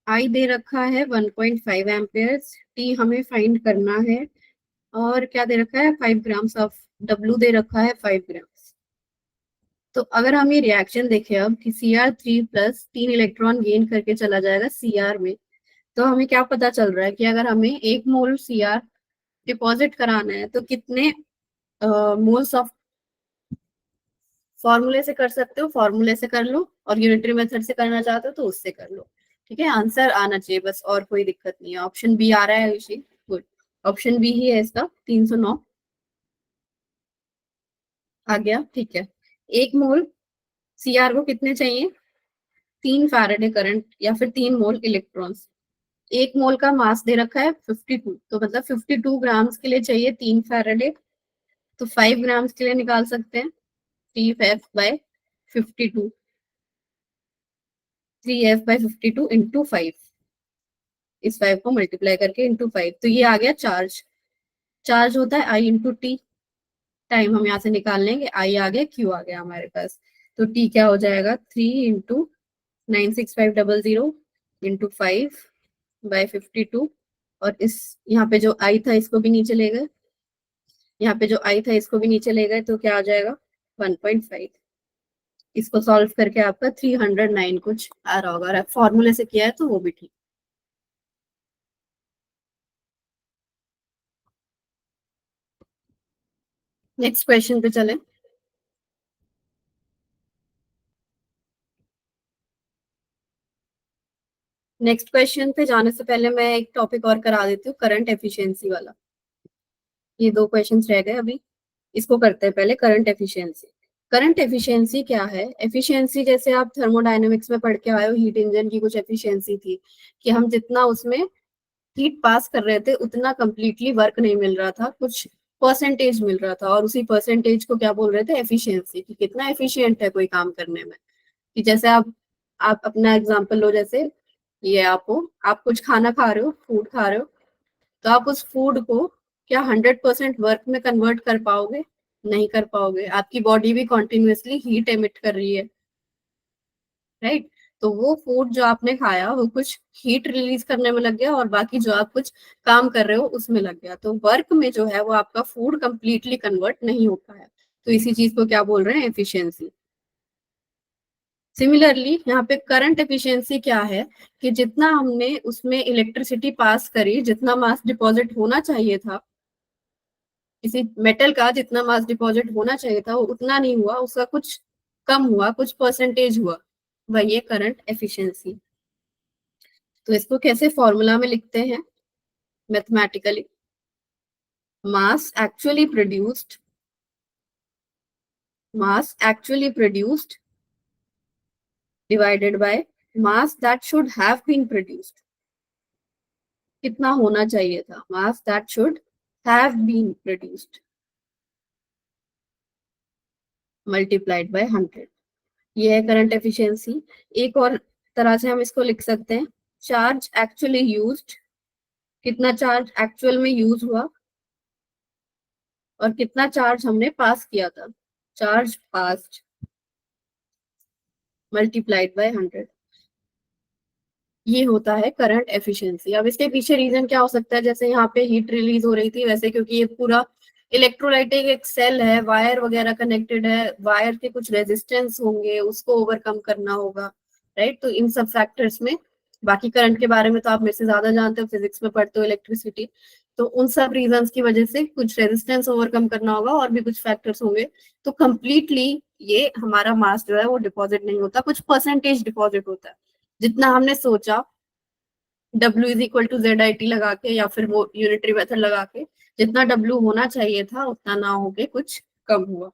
आई दे रखा है 1.5 एम्पेयर्स, टी हमें फाइंड करना है, और क्या दे रखा है, 5 ग्राम्स ऑफ, डब्ल्यू दे रखा है 5 ग्राम्स। तो अगर हम ये रिएक्शन देखें अब कि Cr3 प्लस 3 इलेक्ट्रॉन गेन करके चला जाएगा Cr में, तो हमें क्या पता चल रहा है कि अगर हमें 1 मोल Cr डिपॉजिट कराना है तो कितने मोल्स ऑफ, फॉर्मूले से कर सकते हो, फॉर्मूले से कर लो, और यूनिटरी मेथड से करना चाहते हो तो उससे कर लो। ठीक है, आंसर आना चाहिए बस, और कोई दिक्कत नहीं है। ऑप्शन बी आ रहा है ऋषि, गुड। ऑप्शन बी ही है इसका, 309 आ गया, ठीक है। 1 मोल Cr को कितने चाहिए? 3 फैराडे करंट या फिर 3 मोल इलेक्ट्रॉन्स। 1 मोल का मास दे रखा है 52, तो मतलब 52 ग्राम्स के लिए चाहिए 3 फैराडे। तो 5 ग्राम्स के लिए निकाल सकते हैं 3f/52, 3f/52 × 5, इस 5 को मल्टीप्लाई करके ×5, तो ये आ गया चार्ज। चार्ज होता है I × T। टाइम हम यहाँ से निकाल लेंगे, आई आ गया, क्यू आ गया हमारे पास। तो टी क्या हो जाएगा, 3 × 96500 × 5/52। और इस, यहाँ पे जो आई था इसको भी नीचे ले गए, यहाँ पे जो आई था इसको भी नीचे ले गए, तो क्या आ जाएगा 1.5। इसको सॉल्व करके आपका 309 कुछ आ रहा होगा, अगर फॉर्मूले से किया है तो वो भी ठीक। नेक्स्ट क्वेश्चन पे चले। नेक्स्ट क्वेश्चन पे जाने से पहले मैं एक टॉपिक और करा देती हूँ, करंट एफिशिएंसी वाला। ये 2 क्वेश्चंस रह गए अभी, इसको करते हैं पहले, करंट एफिशिएंसी। करंट एफिशिएंसी क्या है? एफिशिएंसी जैसे आप थर्मोडायनेमिक्स में पढ़ के आए हो, हीट इंजन की कुछ एफिशिएंसी थी कि हम जितना उसमें हीट पास कर रहे थे उतना कंप्लीटली वर्क नहीं मिल रहा था, कुछ परसेंटेज मिल रहा था, और उसी परसेंटेज को क्या बोल रहे थे, एफिशिएंसी, कि कितना एफिशिएंट है कोई काम करने में। कि जैसे आप अपना एग्जांपल लो, जैसे ये आप कुछ खाना खा रहे हो, फूड खा रहे हो, तो आप उस फूड को क्या 100% वर्क में कन्वर्ट कर पाओगे? नहीं कर पाओगे। आपकी बॉडी भी कॉन्टिन्यूअसली हीट एमिट कर रही है, राइट? तो वो फूड जो आपने खाया वो कुछ हीट रिलीज करने में लग गया, और बाकी जो आप कुछ काम कर रहे हो उसमें लग गया, तो वर्क में जो है वो आपका फूड कंप्लीटली कन्वर्ट नहीं हो पाया। तो इसी चीज को क्या बोल रहे हैं, एफिशिएंसी। सिमिलरली यहाँ पे करंट एफिशिएंसी क्या है, कि जितना हमने उसमें इलेक्ट्रिसिटी पास करी, जितना मास डिपॉजिट होना चाहिए था, किसी मेटल का जितना मास डिपॉजिट होना चाहिए था वो उतना नहीं हुआ, उसका कुछ कम हुआ, कुछ परसेंटेज हुआ, वही है करंट एफिशिएंसी। तो इसको कैसे फॉर्मूला में लिखते हैं mathematically? Mass actually produced divided by mass that should have been produced. कितना होना चाहिए था, mass that should have been produced, multiplied by 100। ये है करंट एफिशिएंसी। एक और तरह से हम इसको लिख सकते हैं, चार्ज एक्चुअली यूज्ड, कितना चार्ज एक्चुअल में यूज हुआ और कितना चार्ज हमने पास किया था, चार्ज पास्ड मल्टीप्लाइड बाय 100। ये होता है करंट एफिशिएंसी। अब इसके पीछे रीजन क्या हो सकता है, जैसे यहाँ पे हीट रिलीज हो रही थी, वैसे क्योंकि ये पूरा इलेक्ट्रोलाइटिक एक सेल है, वायर वगैरह कनेक्टेड है, वायर के कुछ रेजिस्टेंस होंगे, उसको ओवरकम करना होगा, राइट? तो इन सब फैक्टर्स में, बाकी करंट के बारे में तो आप मेरे से ज्यादा जानते हो, फिजिक्स में पढ़ते हो इलेक्ट्रिसिटी, तो उन सब रीजंस की वजह से कुछ रेजिस्टेंस ओवरकम करना होगा, और भी कुछ फैक्टर्स होंगे। तो कंप्लीटली ये हमारा मास जो है वो डिपॉजिट नहीं होता, कुछ परसेंटेज डिपॉजिट होता है। जितना हमने सोचा, W = ZIT लगा के, या फिर वो यूनिटरी मेथड लगा के, जितना W होना चाहिए था उतना ना होके कुछ कम हुआ।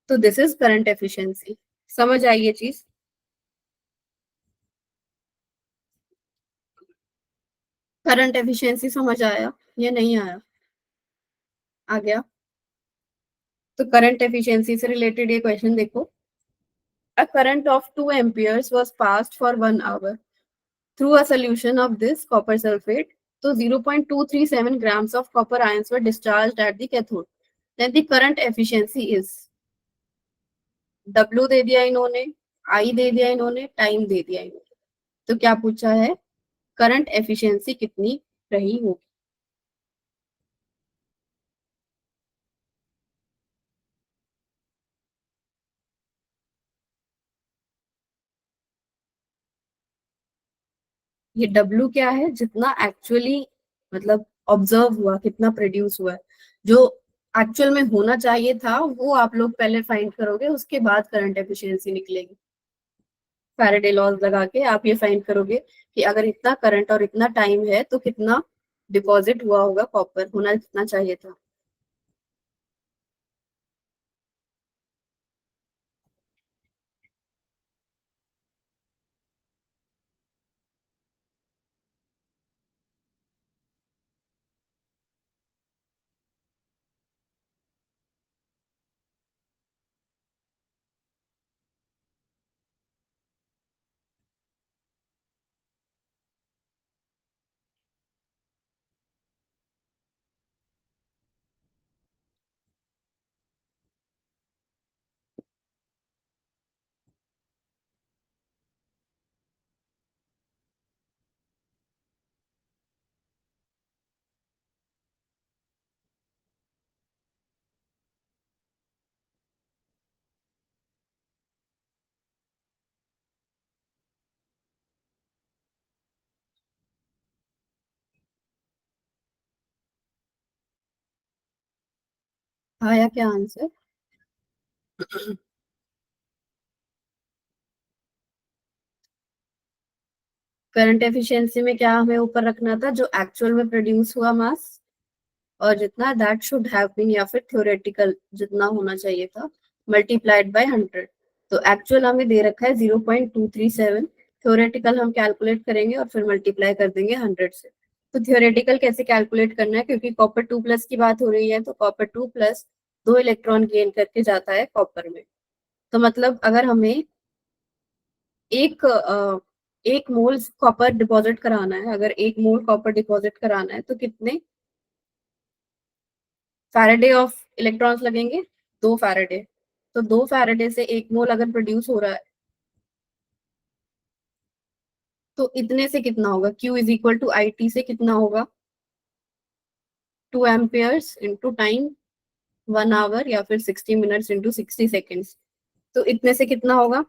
तो दिस इज करंट एफिशिएंसी। समझ आई ये चीज? करंट एफिशिएंसी समझ आया या नहीं आया? आ गया? तो करंट एफिशिएंसी से रिलेटेड ये क्वेश्चन देखो। A current of 2 amperes was passed for 1 hour through a solution of this copper sulfate. So 0.237 grams of copper ions were discharged at the cathode. Then the current efficiency is, W दे दिया इन्होंने, I दे दिया इन्होंने, time दे दिया इन्होंने। तो क्या पूछा है, करंट एफिशिएंसी कितनी रही होगी? ये W क्या है, जितना एक्चुअली मतलब ऑब्जर्व हुआ, कितना प्रोड्यूस हुआ है, जो एक्चुअल में होना चाहिए था वो आप लोग पहले फाइंड करोगे, उसके बाद करंट एफिशिएंसी निकलेगी। फैराडे लॉज लगा के आप ये फाइंड करोगे कि अगर इतना करंट और इतना टाइम है तो कितना डिपॉजिट हुआ होगा, कॉपर होना कितना चाहिए था। आया क्या आंसर? करंट एफिशिएंसी में क्या हमें ऊपर रखना था, जो एक्चुअल में प्रोड्यूस हुआ मास, और जितना दैट शुड हैव बीन, या फिर थ्योरेटिकल जितना होना चाहिए था, मल्टीप्लाइड बाय 100। तो एक्चुअल हमें दे रखा है 0.237, थ्योरेटिकल हम कैलकुलेट करेंगे और फिर मल्टीप्लाई कर देंगे 100 से। तो थ्योरेटिकल कैसे कैलकुलेट करना है, क्योंकि कॉपर 2+ की बात हो रही है, तो कॉपर 2+ 2 इलेक्ट्रॉन गेन करके जाता है कॉपर में। तो मतलब अगर हमें एक एक मोल कॉपर डिपॉजिट कराना है, अगर 1 मोल कॉपर डिपॉजिट कराना है तो कितने फैराडे ऑफ इलेक्ट्रॉन्स लगेंगे? 2 फैराडे। तो 2 फैराडे से 1 मोल अगर प्रोड्यूस हो रहा है, तो इतने से कितना होगा? Q is equal to I T से कितना होगा? 2 एम्पियर्स इंटू टाइम 1 आवर, या फिर 60 मिनट्स इंटू 60 सेकेंड्स। तो इतने से कितना होगा?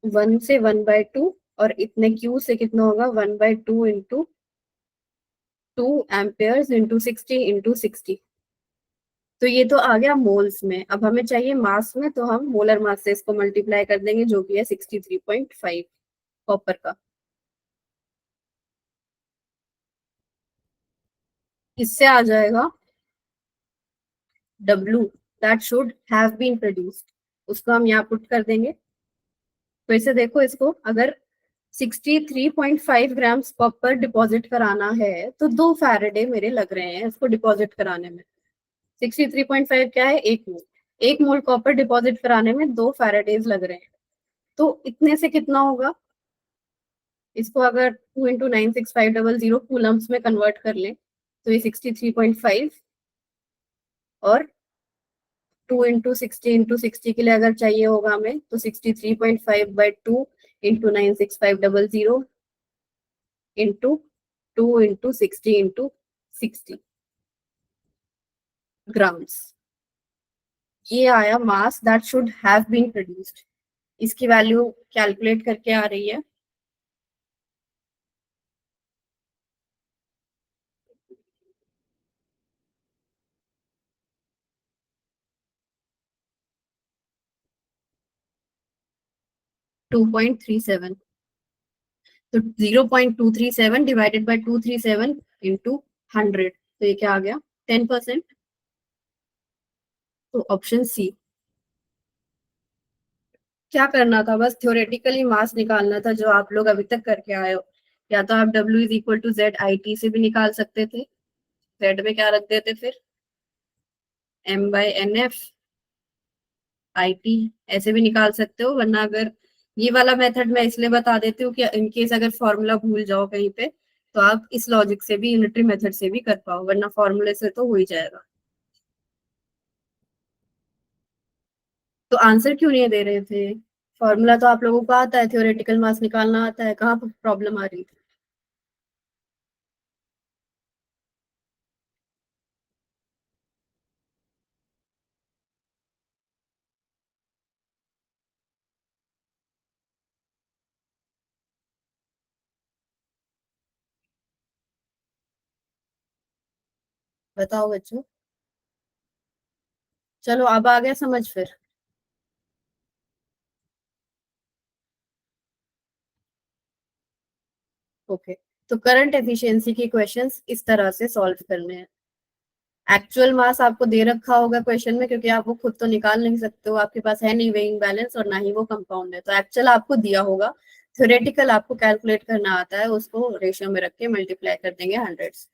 1 से 1/2, और इतने Q से कितना होगा? 1/2 इंटू 2 एम्पियर्स इंटू 60 इंटू 60। तो ये तो आ गया मोल्स में। अब हमें चाहिए मास में, तो हम मोलर मास से इसको मल्टीप्लाई कर देंगे, जो कि है 63.5 कॉपर का। इससे आ जाएगा W that should have been produced. उसको हम यहाँ पुट कर देंगे। फिर से देखो इसको, अगर 63.5 ग्राम्स कॉपर डिपॉजिट कराना है, तो 2 फैराडे मेरे लग रहे हैं इसको डिपॉजिट कराने में। 63.5 क्या है? 1 मोल। 1 मोल कॉपर डिपॉजिट कराने में 2 फैराडेज लग रहे हैं। तो इतने से कितना होगा? इसको अगर 2 × 96500 कूलम्स में कन्वर्ट कर लें, तो ये 63.5, और 2 × 60 × 60 के लिए अगर चाहिए होगा हमें, तो 63.5/2 × 96500 इंटू 2 × 60 × 60 ग्राम्स। ये आया mass that should have been produced. इसकी वैल्यू कैलकुलेट करके आ रही है 2.37। तो 0.237 डिवाइडेड बाई 237 इंटू 100, तो ये क्या आ गया? 10%। तो ऑप्शन सी। क्या करना था? बस थ्योरेटिकली मास निकालना था, जो आप लोग अभी तक करके आए हो। या तो आप W is equal to Z I T से भी निकाल सकते थे, जेड में क्या रख देते फिर, M/NF आई टी, ऐसे भी निकाल सकते हो। वरना अगर ये वाला मेथड मैं इसलिए बता देती हूँ कि इनकेस अगर फॉर्मूला भूल जाओ कहीं पे, तो आप इस लॉजिक से भी, यूनिटरी मेथड से भी कर पाओ, वरना फॉर्मूले से तो हो ही जाएगा। तो आंसर क्यों नहीं दे रहे थे? फॉर्मूला तो आप लोगों को आता है, थ्योरेटिकल मास निकालना आता है, कहाँ प्रॉब्लम आ रही थी? बताओ बच्चों। चलो अब आ गया समझ फिर। ओके। तो करंट एफिशिएंसी की क्वेश्चंस इस तरह से सॉल्व करने हैं। एक्चुअल मास आपको दे रखा होगा क्वेश्चन में, क्योंकि आप वो खुद तो निकाल नहीं सकते हो, आपके पास है नहीं वेइंग बैलेंस, और ना ही वो कंपाउंड है, तो एक्चुअल आपको दिया होगा। थ्योरेटिकल आपको कैलकुलेट करना आता है, उसको रेशियो में रख के मल्टीप्लाई कर देंगे 100 से।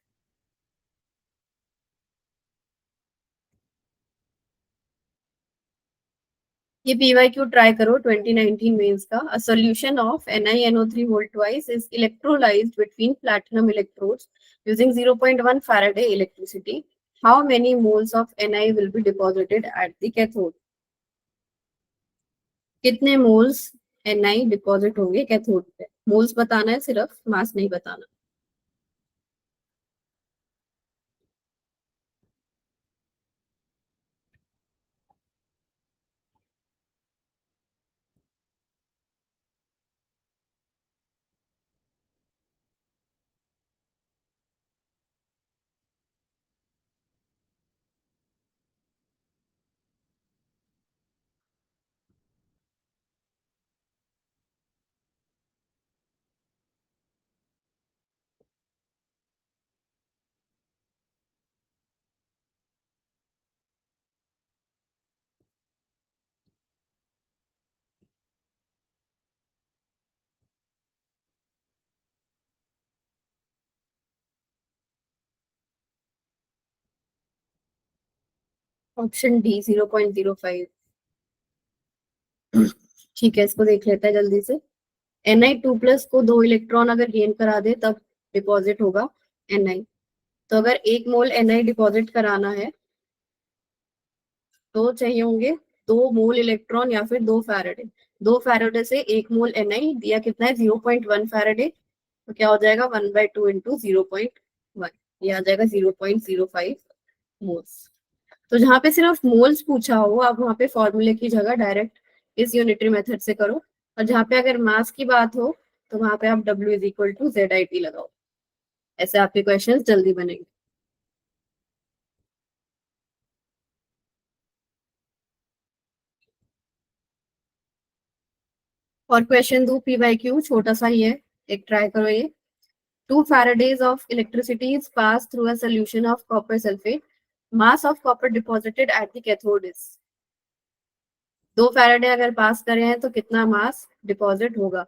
ये PYQ ट्राई करो 2019 मेंस का। A solution of NiNO3 whole twice is electrolyzed between platinum electrodes using 0.1 Faraday electricity. How many moles of Ni will be deposited at the cathode? कितने मोल्स Ni डिपॉजिट होंगे cathode पे? Moles बताना है सिर्फ, मास नहीं बताना। Option D 0.05। ठीक है, इसको देख लेते हैं जल्दी से। Na2+ को 2 इलेक्ट्रॉन अगर गेन करा दे तब डिपॉजिट होगा Na। तो अगर 1 मोल Na डिपॉजिट कराना है तो चाहिए होंगे 2 मोल इलेक्ट्रॉन या फिर 2 फैराडे। 2 फैराडे से 1 मोल Na दिया कितना है, 0.1 फैराडे। तो क्या हो जाएगा, 1/2 इंटू 0.1, ये आ जाएगा 0.05 मोल्स। तो जहाँ पे सिर्फ मोल्स पूछा हो, आप वहाँ पे फॉर्मूले की जगह डायरेक्ट इस यूनिटरी मेथड से करो। और जहाँ पे अगर मास की बात हो तो वहाँ पे आप W = ZIT लगाओ। ऐसे आपके क्वेश्चंस जल्दी बनेंगे। और क्वेश्चन दो P/Q, छोटा सा ही है, एक ट्राई करो ये। 2 Faradays of electricity is passed through a solution of copper sulfate. Mass of copper deposited at the cathode is। 2 Faraday अगर पास करे हैं तो कितना मास डिपॉजिट होगा।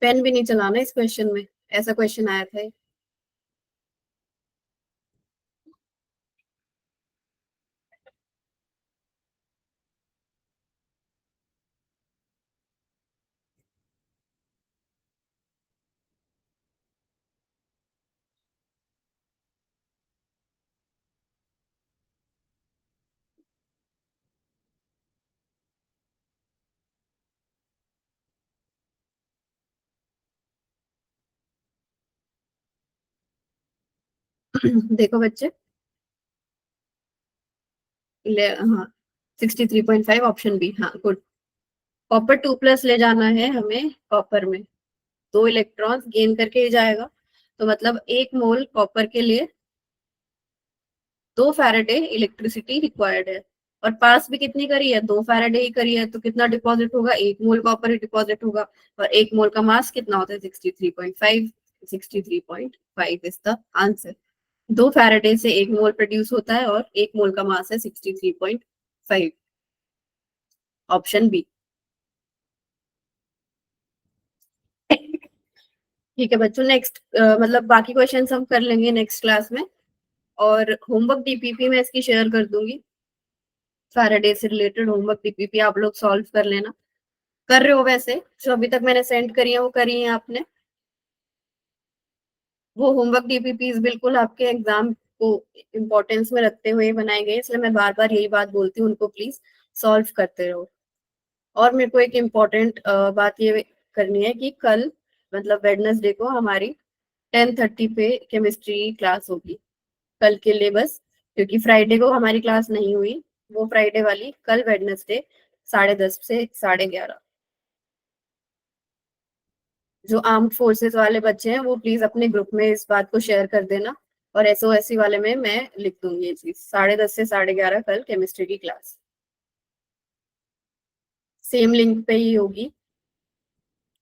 पेन भी नहीं चलाना इस क्वेश्चन में, ऐसा क्वेश्चन आया था। देखो बच्चे, हाँ 63.5 ऑप्शन बी, हाँ गुड। कॉपर 2+ ले जाना है हमें कॉपर में, 2 इलेक्ट्रॉन्स गेन करके ही जाएगा। तो मतलब 1 मोल कॉपर के लिए 2 फैराडे इलेक्ट्रिसिटी रिक्वायर्ड है। और पास भी कितनी करी है, 2 फैराडे ही करी है, तो कितना डिपॉजिट होगा, 1 मोल कॉपर ही डिपॉजिट होगा। और 1 मोल का मास कितना होता है, 63.5। 63.5 इज द आंसर। 2 फैराडे से 1 मोल प्रोड्यूस होता है और 1 मोल का मास है 63.5। Option B. ठीक है बच्चों, नेक्स्ट मतलब बाकी क्वेश्चंस हम कर लेंगे नेक्स्ट क्लास में। और होमवर्क डीपीपी में इसकी शेयर कर दूंगी। फैराडे से रिलेटेड होमवर्क डीपीपी आप लोग सॉल्व कर लेना। कर रहे हो वैसे, जो अभी तक मैंने सेंड करी है वो करी है आपने। वो होमवर्क डीपीपीज बिल्कुल आपके एग्जाम को इम्पोर्टेंस में रखते हुए बनाए गए, इसलिए मैं बार बार यही बात बोलती हूँ, उनको प्लीज सॉल्व करते रहो। और मेरे को एक इम्पोर्टेंट बात ये करनी है कि कल मतलब वेडनेसडे को हमारी 10:30 पे केमिस्ट्री क्लास होगी। कल के लिए बस, क्योंकि फ्राइडे को हमारी क्लास नहीं हुई, वो फ्राइडे वाली कल वेडनेसडे 10:30 से 11:30। जो आर्म्ड फोर्सेस वाले बच्चे हैं वो प्लीज अपने ग्रुप में इस बात को शेयर कर देना। और एसओएससी वाले में मैं लिख दूंगी ये चीज, 10:30 से 11:30 कल केमिस्ट्री की क्लास सेम लिंक पे ही होगी।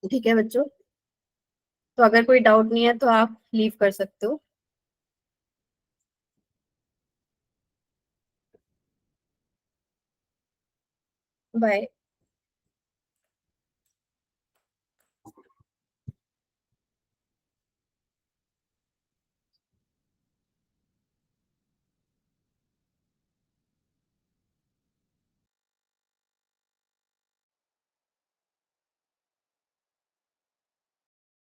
ठीक है बच्चों, तो अगर कोई डाउट नहीं है तो आप लीव कर सकते हो। बाय।